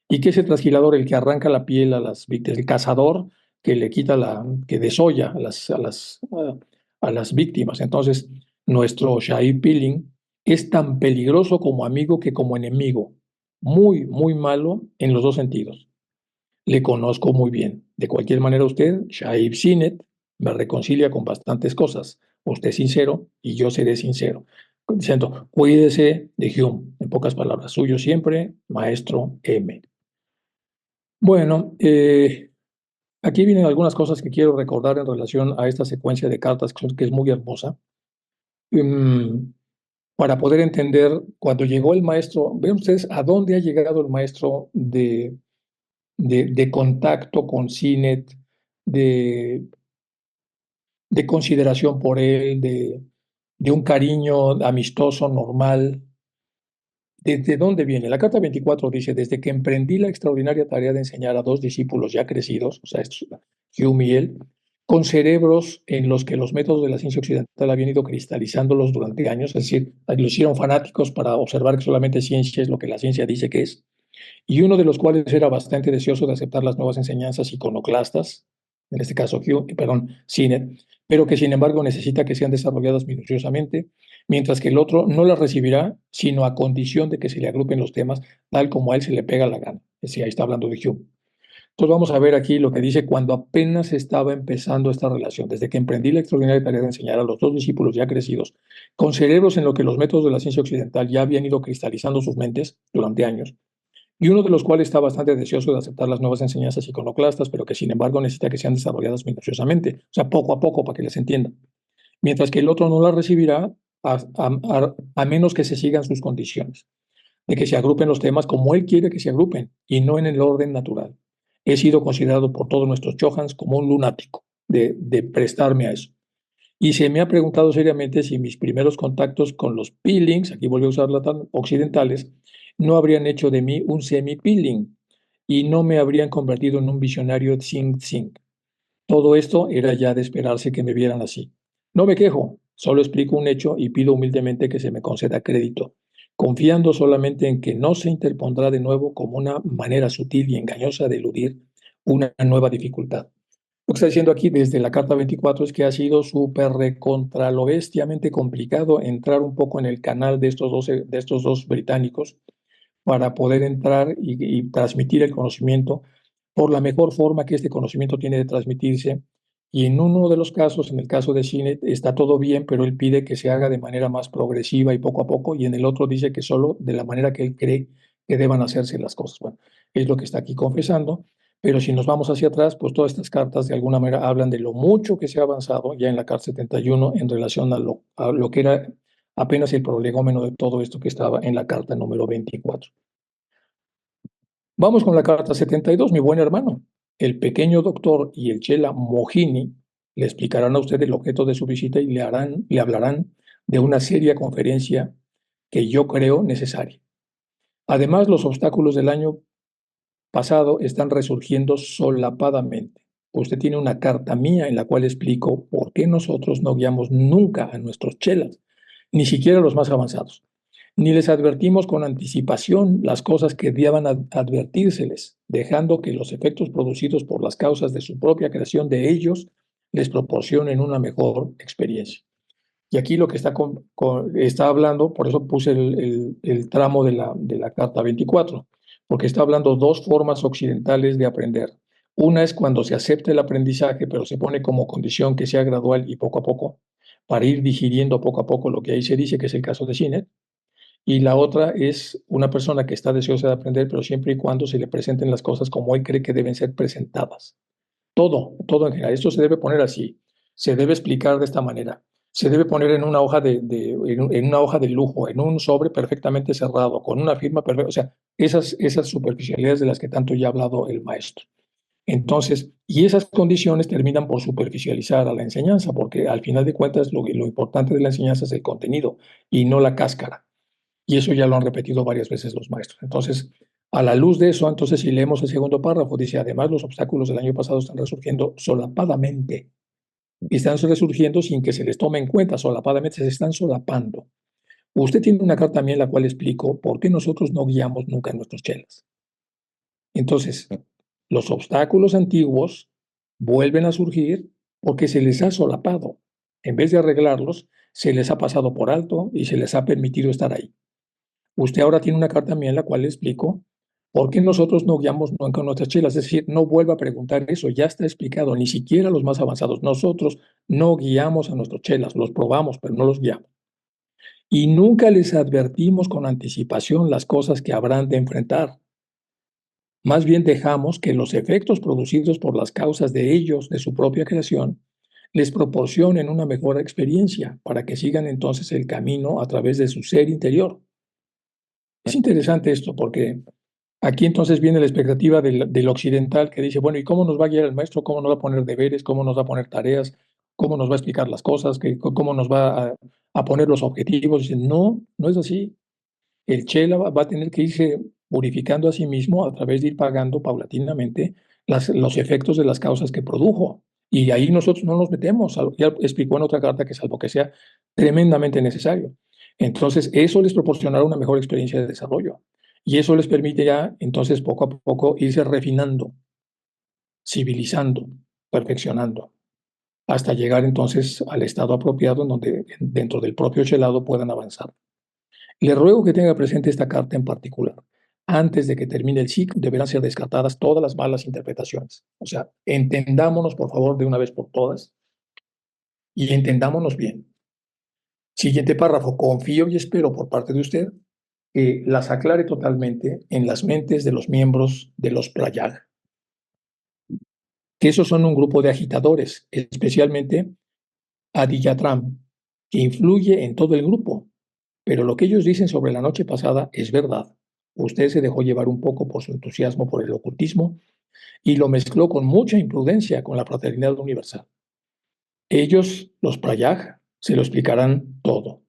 S1: ¿Y qué es el trasquilador? El que arranca la piel a las víctimas, el cazador que le quita que desolla a las víctimas. Entonces, nuestro Shai Piling es tan peligroso como amigo que como enemigo. Muy, muy malo en los dos sentidos. Le conozco muy bien. De cualquier manera, usted, Shaib Sinet, me reconcilia con bastantes cosas. Usted es sincero y yo seré sincero. Diciendo, cuídese de Hume. En pocas palabras, suyo siempre, maestro M. Bueno, aquí vienen algunas cosas que quiero recordar en relación a esta secuencia de cartas que es muy hermosa. Mm, para poder entender, cuando llegó el maestro, ven ustedes a dónde ha llegado el maestro de contacto con Sinet, de, de consideración por él, de un cariño amistoso, normal. ¿Desde dónde viene? La carta 24 dice, desde que emprendí la extraordinaria tarea de enseñar a 2 discípulos ya crecidos, o sea, Hume y él, con cerebros en los que los métodos de la ciencia occidental habían ido cristalizándolos durante años, es decir, los hicieron fanáticos para observar que solamente ciencia es lo que la ciencia dice que es, y uno de los cuales era bastante deseoso de aceptar las nuevas enseñanzas iconoclastas, en este caso Sinet, pero que sin embargo necesita que sean desarrolladas minuciosamente, mientras que el otro no las recibirá, sino a condición de que se le agrupen los temas tal como a él se le pega la gana. Es decir, ahí está hablando de Hume. Entonces vamos a ver aquí lo que dice cuando apenas estaba empezando esta relación, desde que emprendí la extraordinaria tarea de enseñar a los 2 discípulos ya crecidos, con cerebros en lo que los métodos de la ciencia occidental ya habían ido cristalizando sus mentes durante años, y uno de los cuales está bastante deseoso de aceptar las nuevas enseñanzas iconoclastas, pero que sin embargo necesita que sean desarrolladas minuciosamente, o sea, poco a poco para que les entiendan, mientras que el otro no las recibirá a menos que se sigan sus condiciones, de que se agrupen los temas como él quiere que se agrupen y no en el orden natural. He sido considerado por todos nuestros Chohans como un lunático de prestarme a eso. Y se me ha preguntado seriamente si mis primeros contactos con los peelings, aquí vuelvo a usar la tan occidentales, no habrían hecho de mí un semi-peeling y no me habrían convertido en un visionario tsing-tsing. Todo esto era ya de esperarse que me vieran así. No me quejo, solo explico un hecho y pido humildemente que se me conceda crédito, confiando solamente en que no se interpondrá de nuevo como una manera sutil y engañosa de eludir una nueva dificultad. Lo que está diciendo aquí desde la carta 24 es que ha sido súper recontra lo bestiamente complicado entrar un poco en el canal de estos dos británicos para poder entrar y transmitir el conocimiento por la mejor forma que este conocimiento tiene de transmitirse. Y en uno de los casos, en el caso de Sinet, está todo bien, pero él pide que se haga de manera más progresiva y poco a poco, y en el otro dice que solo de la manera que él cree que deban hacerse las cosas. Bueno, es lo que está aquí confesando, pero si nos vamos hacia atrás, pues todas estas cartas de alguna manera hablan de lo mucho que se ha avanzado ya en la carta 71 en relación a lo que era apenas el prolegómeno de todo esto que estaba en la carta número 24. Vamos con la carta 72, mi buen hermano. El pequeño doctor y el chela Mohini le explicarán a usted el objeto de su visita y le hablarán de una seria conferencia que yo creo necesaria. Además, los obstáculos del año pasado están resurgiendo solapadamente. Usted tiene una carta mía en la cual explico por qué nosotros no guiamos nunca a nuestros chelas, ni siquiera los más avanzados, ni les advertimos con anticipación las cosas que debían advertírseles, dejando que los efectos producidos por las causas de su propia creación de ellos les proporcionen una mejor experiencia. Y aquí lo que está hablando, por eso puse el tramo de la carta 24, porque está hablando dos formas occidentales de aprender. Una es cuando se acepta el aprendizaje, pero se pone como condición que sea gradual y poco a poco, para ir digiriendo poco a poco lo que ahí se dice, que es el caso de Sinet. Y la otra es una persona que está deseosa de aprender, pero siempre y cuando se le presenten las cosas como él cree que deben ser presentadas. Todo en general. Esto se debe poner así, se debe explicar de esta manera, se debe poner en una hoja en una hoja de lujo, en un sobre perfectamente cerrado, con una firma perfecta. O sea, esas superficialidades de las que tanto ya ha hablado el maestro. Entonces, y esas condiciones terminan por superficializar a la enseñanza, porque al final de cuentas lo importante de la enseñanza es el contenido y no la cáscara. Y eso ya lo han repetido varias veces los maestros. Entonces, a la luz de eso, entonces si leemos el segundo párrafo, dice, además los obstáculos del año pasado están resurgiendo solapadamente. Y están resurgiendo sin que se les tome en cuenta, solapadamente se están solapando. Usted tiene una carta también en la cual explico por qué nosotros no guiamos nunca nuestros chelas. Entonces, los obstáculos antiguos vuelven a surgir porque se les ha solapado. En vez de arreglarlos, se les ha pasado por alto y se les ha permitido estar ahí. Usted ahora tiene una carta mía en la cual le explico por qué nosotros no guiamos nunca nuestras chelas. Es decir, no vuelva a preguntar eso, ya está explicado, ni siquiera los más avanzados. Nosotros no guiamos a nuestros chelas, los probamos, pero no los guiamos. Y nunca les advertimos con anticipación las cosas que habrán de enfrentar. Más bien dejamos que los efectos producidos por las causas de ellos, de su propia creación, les proporcionen una mejor experiencia para que sigan entonces el camino a través de su ser interior. Es interesante esto porque aquí entonces viene la expectativa del occidental que dice, bueno, ¿y cómo nos va a guiar el maestro? ¿Cómo nos va a poner deberes? ¿Cómo nos va a poner tareas? ¿Cómo nos va a explicar las cosas? ¿Cómo nos va a poner los objetivos? Dicen, no, no es así. El Chela va a tener que irse purificando a sí mismo a través de ir pagando paulatinamente los efectos de las causas que produjo. Y ahí nosotros no nos metemos. Ya explicó en otra carta que salvo que sea tremendamente necesario. Entonces, eso les proporcionará una mejor experiencia de desarrollo. Y eso les permitirá, entonces, poco a poco irse refinando, civilizando, perfeccionando, hasta llegar entonces al estado apropiado en donde dentro del propio chelado puedan avanzar. Le ruego que tenga presente esta carta en particular. Antes de que termine el ciclo, deberán ser descartadas todas las malas interpretaciones. O sea, entendámonos, por favor, de una vez por todas y entendámonos bien. Siguiente párrafo. Confío y espero por parte de usted que las aclare totalmente en las mentes de los miembros de los Playag, que esos son un grupo de agitadores, especialmente Adiyatram, que influye en todo el grupo. Pero lo que ellos dicen sobre la noche pasada es verdad. Usted se dejó llevar un poco por su entusiasmo por el ocultismo y lo mezcló con mucha imprudencia con la fraternidad universal. Ellos, los Prayag, se lo explicarán todo.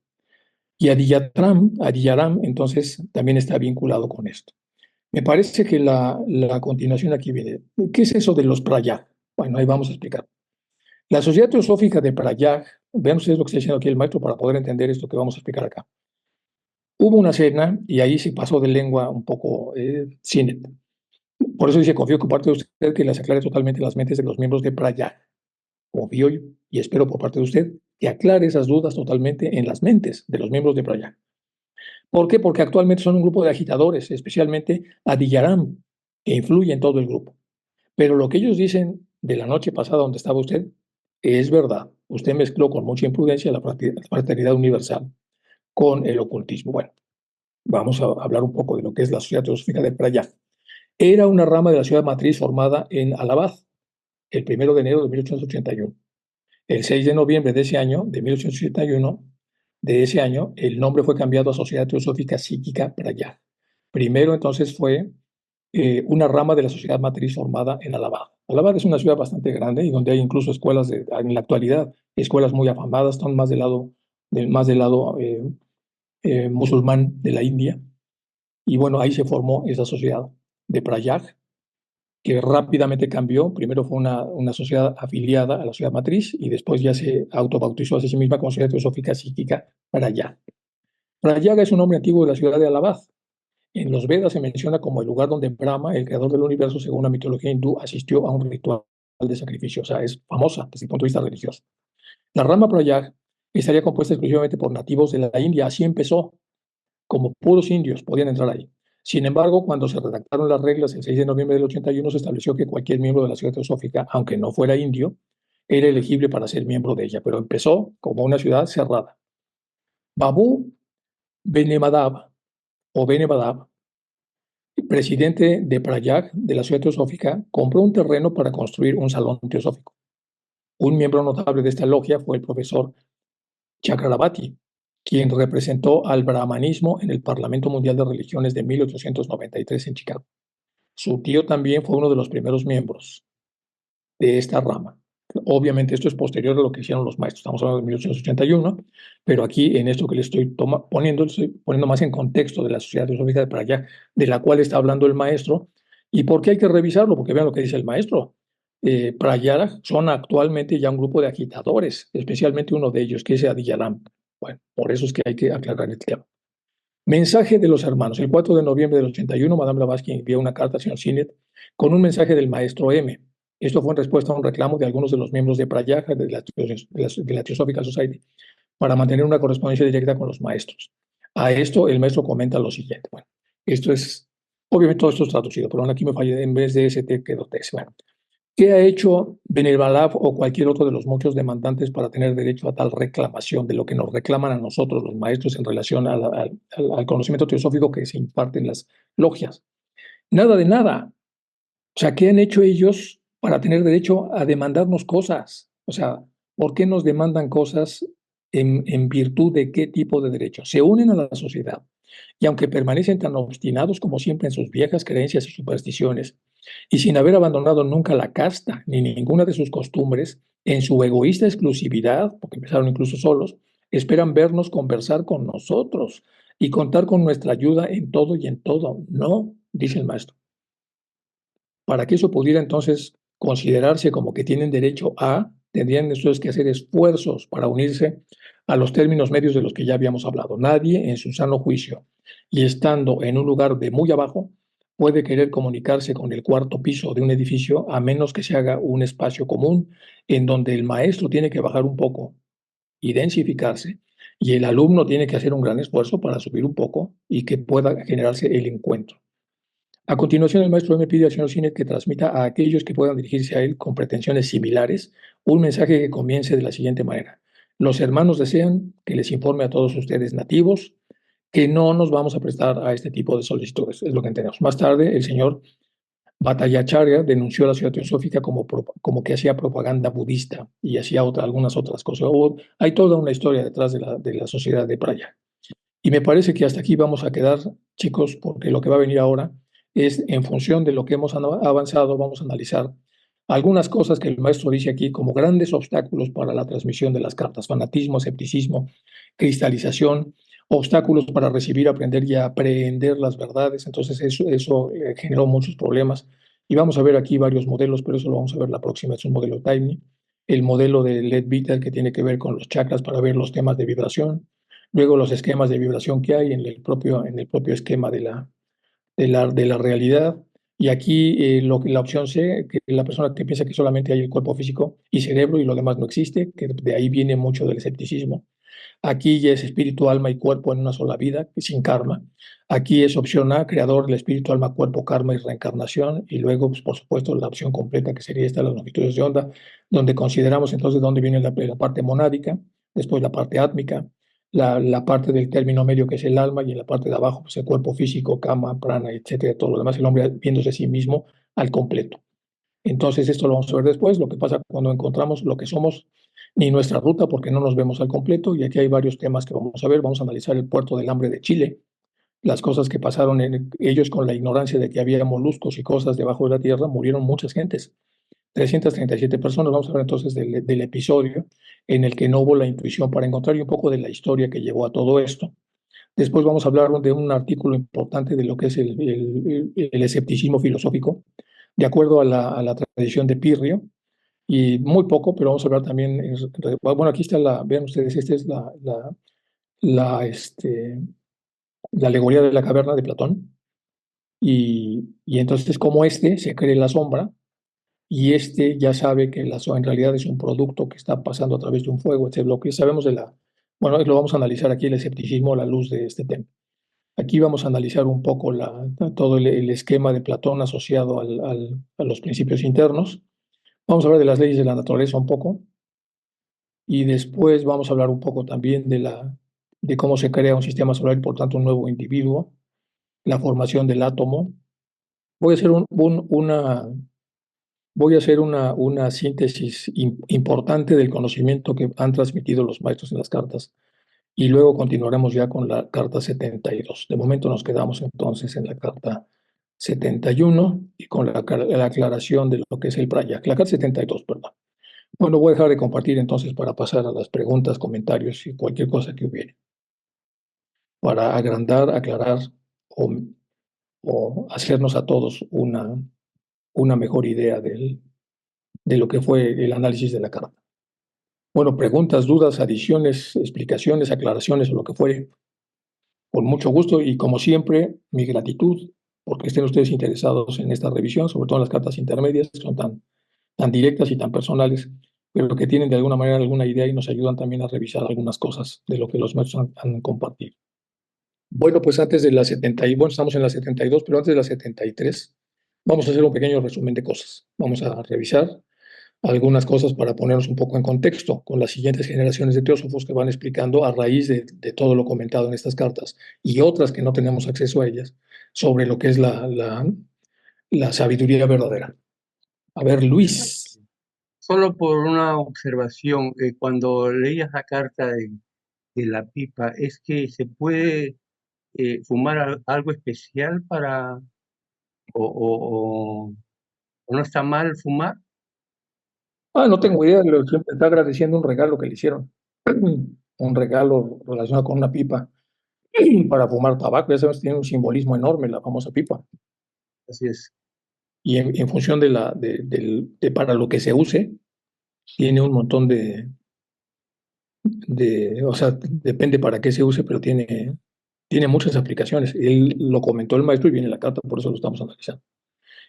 S1: Y Adiyaram, entonces, también está vinculado con esto. Me parece que la continuación aquí viene. ¿Qué es eso de los Prayag? Bueno, ahí vamos a explicar. La Sociedad Teosófica de Prayag, vean ustedes lo que está diciendo aquí el maestro para poder entender esto que vamos a explicar acá. Hubo una cena y ahí se pasó de lengua un poco cine. Por eso dice, confío que parte de usted que las aclare totalmente las mentes de los miembros de Prayag. Confío y espero por parte de usted que aclare esas dudas totalmente en las mentes de los miembros de Prayag. ¿Por qué? Porque actualmente son un grupo de agitadores, especialmente Adiyaram, que influye en todo el grupo. Pero lo que ellos dicen de la noche pasada donde estaba usted es verdad. Usted mezcló con mucha imprudencia la fraternidad universal con el ocultismo. Bueno, vamos a hablar un poco de lo que es la Sociedad Teosófica de Prayag. Era una rama de la ciudad matriz formada en Allahabad el 1 de enero de 1881. El 6 de noviembre de ese año, de 1881, de ese año, el nombre fue cambiado a Sociedad Teosófica Psíquica Prayag. Primero, entonces, fue una rama de la sociedad matriz formada en Allahabad. Allahabad es una ciudad bastante grande y donde hay incluso escuelas, en la actualidad, escuelas muy afamadas, están más del lado musulmán de la India. Y bueno, ahí se formó esa sociedad de Prayag, que rápidamente cambió. Primero fue una sociedad afiliada a la sociedad matriz y después ya se autobautizó a sí misma como Sociedad Teosófica Psíquica Prayag. Prayag es un nombre antiguo de la ciudad de Allahabad. En los Vedas se menciona como el lugar donde Brahma, el creador del universo, según la mitología hindú, asistió a un ritual de sacrificio. O sea, es famosa desde el punto de vista religioso. La rama Prayag estaría compuesta exclusivamente por nativos de la India. Así empezó, como puros indios podían entrar ahí. Sin embargo, cuando se redactaron las reglas el 6 de noviembre del 81, se estableció que cualquier miembro de la ciudad teosófica, aunque no fuera indio, era elegible para ser miembro de ella, pero empezó como una ciudad cerrada. Babu Benemadab, o Benebadab, presidente de Prayag, de la ciudad teosófica, compró un terreno para construir un salón teosófico. Un miembro notable de esta logia fue el profesor Chakrabarti, quien representó al brahmanismo en el Parlamento Mundial de Religiones de 1893 en Chicago. Su tío también fue uno de los primeros miembros de esta rama. Obviamente esto es posterior a lo que hicieron los maestros, estamos hablando de 1881, pero aquí en esto que le estoy poniendo más en contexto de la Sociedad Teosófica de Prayag, de la cual está hablando el maestro, y por qué hay que revisarlo, porque vean lo que dice el maestro. Prayag son actualmente ya un grupo de agitadores, especialmente uno de ellos, que es Adiyaram. Bueno, por eso es que hay que aclarar el tema. Mensaje de los hermanos. El 4 de noviembre del 81, Madame Blavatsky envió una carta al señor Sinet con un mensaje del maestro M. Esto fue en respuesta a un reclamo de algunos de los miembros de Prayag, de la Theosophical Society, para mantener una correspondencia directa con los maestros. A esto el maestro comenta lo siguiente. Bueno, esto es, obviamente todo esto es traducido, pero aquí me fallé, en vez de ST quedó TS. Bueno, ¿qué ha hecho Benelbalab o cualquier otro de los muchos demandantes para tener derecho a tal reclamación de lo que nos reclaman a nosotros, los maestros, en relación al conocimiento teosófico que se imparte en las logias? Nada de nada. O sea, ¿qué han hecho ellos para tener derecho a demandarnos cosas? O sea, ¿por qué nos demandan cosas en virtud de qué tipo de derechos? Se unen a la sociedad y aunque permanecen tan obstinados como siempre en sus viejas creencias y supersticiones, y sin haber abandonado nunca la casta ni ninguna de sus costumbres, en su egoísta exclusividad, porque empezaron incluso solos, esperan vernos conversar con nosotros y contar con nuestra ayuda en todo y en todo. No, dice el maestro. Para que eso pudiera entonces considerarse como que tienen derecho a, tendrían ustedes que hacer esfuerzos para unirse a los términos medios de los que ya habíamos hablado. Nadie en su sano juicio y estando en un lugar de muy abajo puede querer comunicarse con el cuarto piso de un edificio a menos que se haga un espacio común en donde el maestro tiene que bajar un poco y densificarse y el alumno tiene que hacer un gran esfuerzo para subir un poco y que pueda generarse el encuentro. A continuación, el maestro me pide al señor Sinet que transmita a aquellos que puedan dirigirse a él con pretensiones similares un mensaje que comience de la siguiente manera. Los hermanos desean que les informe a todos ustedes nativos que no nos vamos a prestar a este tipo de solicitudes, es lo que entendemos. Más tarde, el señor Bhattacharya denunció a la ciudad teosófica como que hacía propaganda budista y hacía algunas otras cosas. Hay toda una historia detrás de la sociedad de Praya. Y me parece que hasta aquí vamos a quedar, chicos, porque lo que va a venir ahora es en función de lo que hemos avanzado, vamos a analizar algunas cosas que el maestro dice aquí como grandes obstáculos para la transmisión de las cartas: fanatismo, escepticismo, cristalización, obstáculos para recibir, aprender y aprehender las verdades. Entonces eso generó muchos problemas. Y vamos a ver aquí varios modelos, pero eso lo vamos a ver la próxima. Es un modelo Tiny, el modelo de Led Vital, que tiene que ver con los chakras para ver los temas de vibración, luego los esquemas de vibración que hay en el propio esquema de la realidad. Y aquí la opción C, que la persona que piensa que solamente hay el cuerpo físico y cerebro y lo demás no existe, que de ahí viene mucho del escepticismo. Aquí ya es espíritu, alma y cuerpo en una sola vida, sin karma. Aquí es opción A, creador del espíritu, alma, cuerpo, karma y reencarnación. Y luego, pues, por supuesto, la opción completa, que sería esta, las longitudes de onda, donde consideramos entonces dónde viene la parte monádica, después la parte átmica, la parte del término medio, que es el alma, y en la parte de abajo, pues, el cuerpo físico, kama, prana, etcétera, todo lo demás, el hombre viéndose a sí mismo al completo. Entonces, esto lo vamos a ver después, lo que pasa cuando encontramos lo que somos, ni nuestra ruta, porque no nos vemos al completo. Y aquí hay varios temas que vamos a ver. Vamos a analizar el puerto del hambre de Chile, las cosas que pasaron en ellos con la ignorancia de que había moluscos y cosas debajo de la tierra. Murieron muchas gentes, 337 personas. Vamos a ver entonces del episodio en el que no hubo la intuición para encontrar, y un poco de la historia que llevó a todo esto. Después vamos a hablar de un artículo importante de lo que es el escepticismo filosófico, de acuerdo a la tradición de Pirrio, y muy poco, pero vamos a hablar también. Bueno, aquí está vean ustedes, esta es la, este, la alegoría de la caverna de Platón, y entonces como se cree la sombra, y ya sabe que la sombra en realidad es un producto que está pasando a través de un fuego, etc. Lo que sabemos bueno, lo vamos a analizar aquí, el escepticismo a la luz de este tema. Aquí vamos a analizar un poco todo el esquema de Platón asociado a los principios internos. Vamos a hablar de las leyes de la naturaleza un poco, y después vamos a hablar un poco también de cómo se crea un sistema solar y por tanto un nuevo individuo, la formación del átomo. Voy a hacer una síntesis importante del conocimiento que han transmitido los maestros en las cartas, y luego continuaremos ya con la carta 72. De momento nos quedamos entonces en la carta 71 y con la aclaración de lo que es el Prayak. La carta 72, perdón. Bueno, voy a dejar de compartir entonces para pasar a las preguntas, comentarios y cualquier cosa que hubiera, para agrandar, aclarar o, o hacernos a todos una mejor idea de lo que fue el análisis de la carta. Bueno, preguntas, dudas, adiciones, explicaciones, aclaraciones o lo que fuere, con mucho gusto. Y como siempre, mi gratitud porque estén ustedes interesados en esta revisión, sobre todo en las cartas intermedias, que son tan directas y tan personales, pero que tienen de alguna manera alguna idea y nos ayudan también a revisar algunas cosas de lo que los maestros han compartido. Bueno, pues antes de la bueno, estamos en la 72, pero antes de la 73, vamos a hacer un pequeño resumen de cosas. Vamos a revisar algunas cosas para ponernos un poco en contexto con las siguientes generaciones de teósofos que van explicando a raíz de todo lo comentado en estas cartas y otras que no tenemos acceso a ellas, sobre lo que es la sabiduría verdadera. A ver, Luis.
S2: Solo por una observación, cuando leías la carta de la pipa, ¿es que se puede fumar algo especial o no está mal fumar?
S1: No tengo idea, siempre está agradeciendo un regalo que le hicieron. Un regalo relacionado con una pipa para fumar tabaco. Ya sabes, tiene un simbolismo enorme la famosa pipa.
S2: Así es.
S1: Y en función para lo que se use, tiene un montón o sea, depende para qué se use, pero tiene muchas aplicaciones. Él lo comentó el maestro y viene la carta, por eso lo estamos analizando.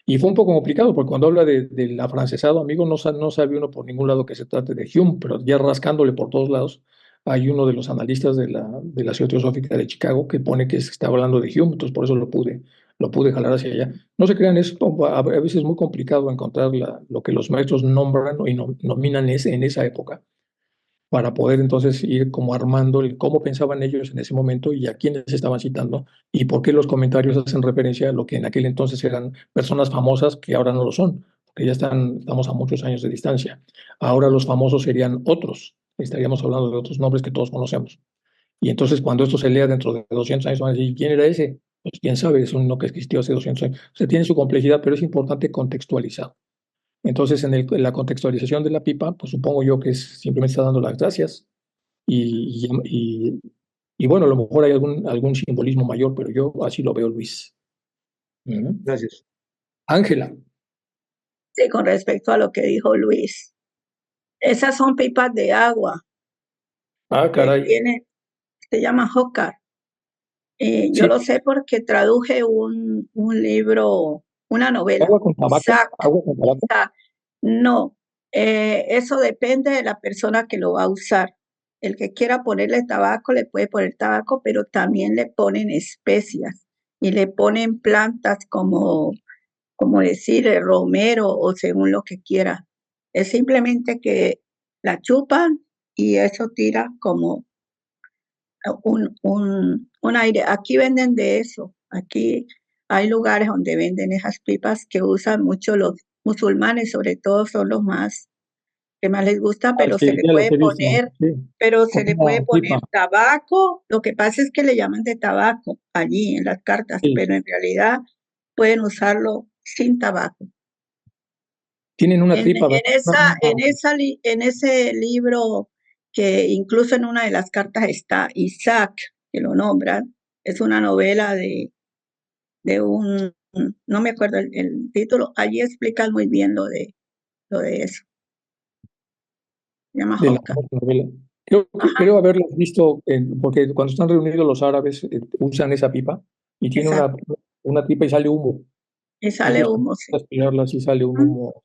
S1: Y fue un poco complicado, porque cuando habla del afrancesado, amigo, no sabe uno por ningún lado que se trate de Hume, pero ya rascándole por todos lados, hay uno de los analistas de la Ciudad Teosófica de Chicago que pone que está hablando de Hume, entonces por eso lo pude jalar hacia allá. No se crean, es a veces muy complicado encontrar lo que los maestros nombran y nominan en esa época, para poder entonces ir como armando cómo pensaban ellos en ese momento y a quiénes estaban citando y por qué los comentarios hacen referencia a lo que en aquel entonces eran personas famosas que ahora no lo son, porque ya estamos a muchos años de distancia. Ahora los famosos serían otros, estaríamos hablando de otros nombres que todos conocemos. Y entonces cuando esto se lea dentro de 200 años, van a decir, ¿quién era ese? Pues quién sabe, es uno que existió hace 200 años. O sea, tiene su complejidad, pero es importante contextualizar. Entonces, en la contextualización de la pipa, pues supongo yo que simplemente está dando las gracias y, y, y bueno, a lo mejor hay algún simbolismo mayor, pero yo así lo veo, Luis. Ujú.
S2: Gracias.
S1: Ángela.
S3: Sí, con respecto a lo que dijo Luis. Esas son pipas de agua
S1: Ah,
S3: que
S1: caray.
S3: se llama Hocar. Yo
S1: Sí,
S3: lo sé porque traduje un libro, una novela,
S1: agua con tabaco,
S3: Isaac.
S1: agua con tabaco.
S3: Isaac. No, eso depende de la persona que lo va a usar. El que quiera ponerle tabaco, le puede poner tabaco, pero también le ponen especias y le ponen plantas como decir romero o según lo que quiera. Es simplemente que la chupan y eso tira como un aire. Aquí venden de eso. Aquí hay lugares donde venden esas pipas que usan mucho los musulmanes, sobre todo son los más que más les gusta,
S1: Ah, sí, ya las he visto. Sí,
S3: pero se
S1: como
S3: le puede
S1: una pipa.
S3: poner tabaco. Lo que pasa es que le llaman de tabaco allí en las cartas,
S1: Sí.
S3: pero en realidad pueden usarlo sin tabaco.
S1: Tienen una
S3: En,
S1: tripa,
S3: en, esa, en,
S1: ¿verdad?
S3: esa, en ese libro, que incluso en una de las cartas está Isaac, que lo nombran, es una novela de un, no me acuerdo el título, allí explican muy bien lo de eso. Se llama
S1: De la
S3: Hoka.
S1: novela.
S3: Ajá,
S1: Creo haberlas visto, porque cuando están reunidos los árabes usan esa pipa y tiene
S3: exacto.
S1: una tripa y sale humo.
S3: Y sale
S1: Entonces,
S3: humo, sí.
S1: aspirarlas y sale un
S3: Ujú.
S1: humo.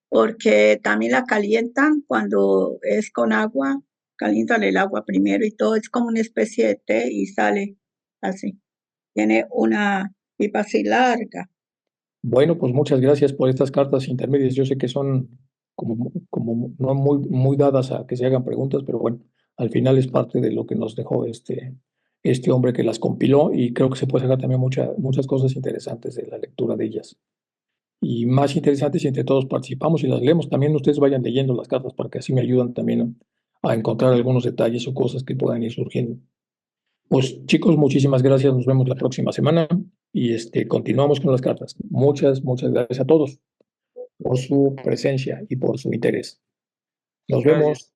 S3: Porque también la calientan cuando es con agua, calientan el agua primero y todo, es como una especie de té y sale así. Tiene una pipa así larga.
S1: Bueno, pues muchas gracias por estas cartas intermedias. Yo sé que son como no muy dadas a que se hagan preguntas, pero bueno, al final es parte de lo que nos dejó este hombre que las compiló y creo que se puede sacar también muchas cosas interesantes de la lectura de ellas. Y más interesantes si entre todos participamos y las leemos. También ustedes vayan leyendo las cartas para que así me ayudan también a encontrar algunos detalles o cosas que puedan ir surgiendo. Pues chicos, muchísimas gracias. Nos vemos la próxima semana y continuamos con las cartas. Muchas gracias a todos por su presencia y por su interés. Nos
S2: Gracias.
S1: vemos.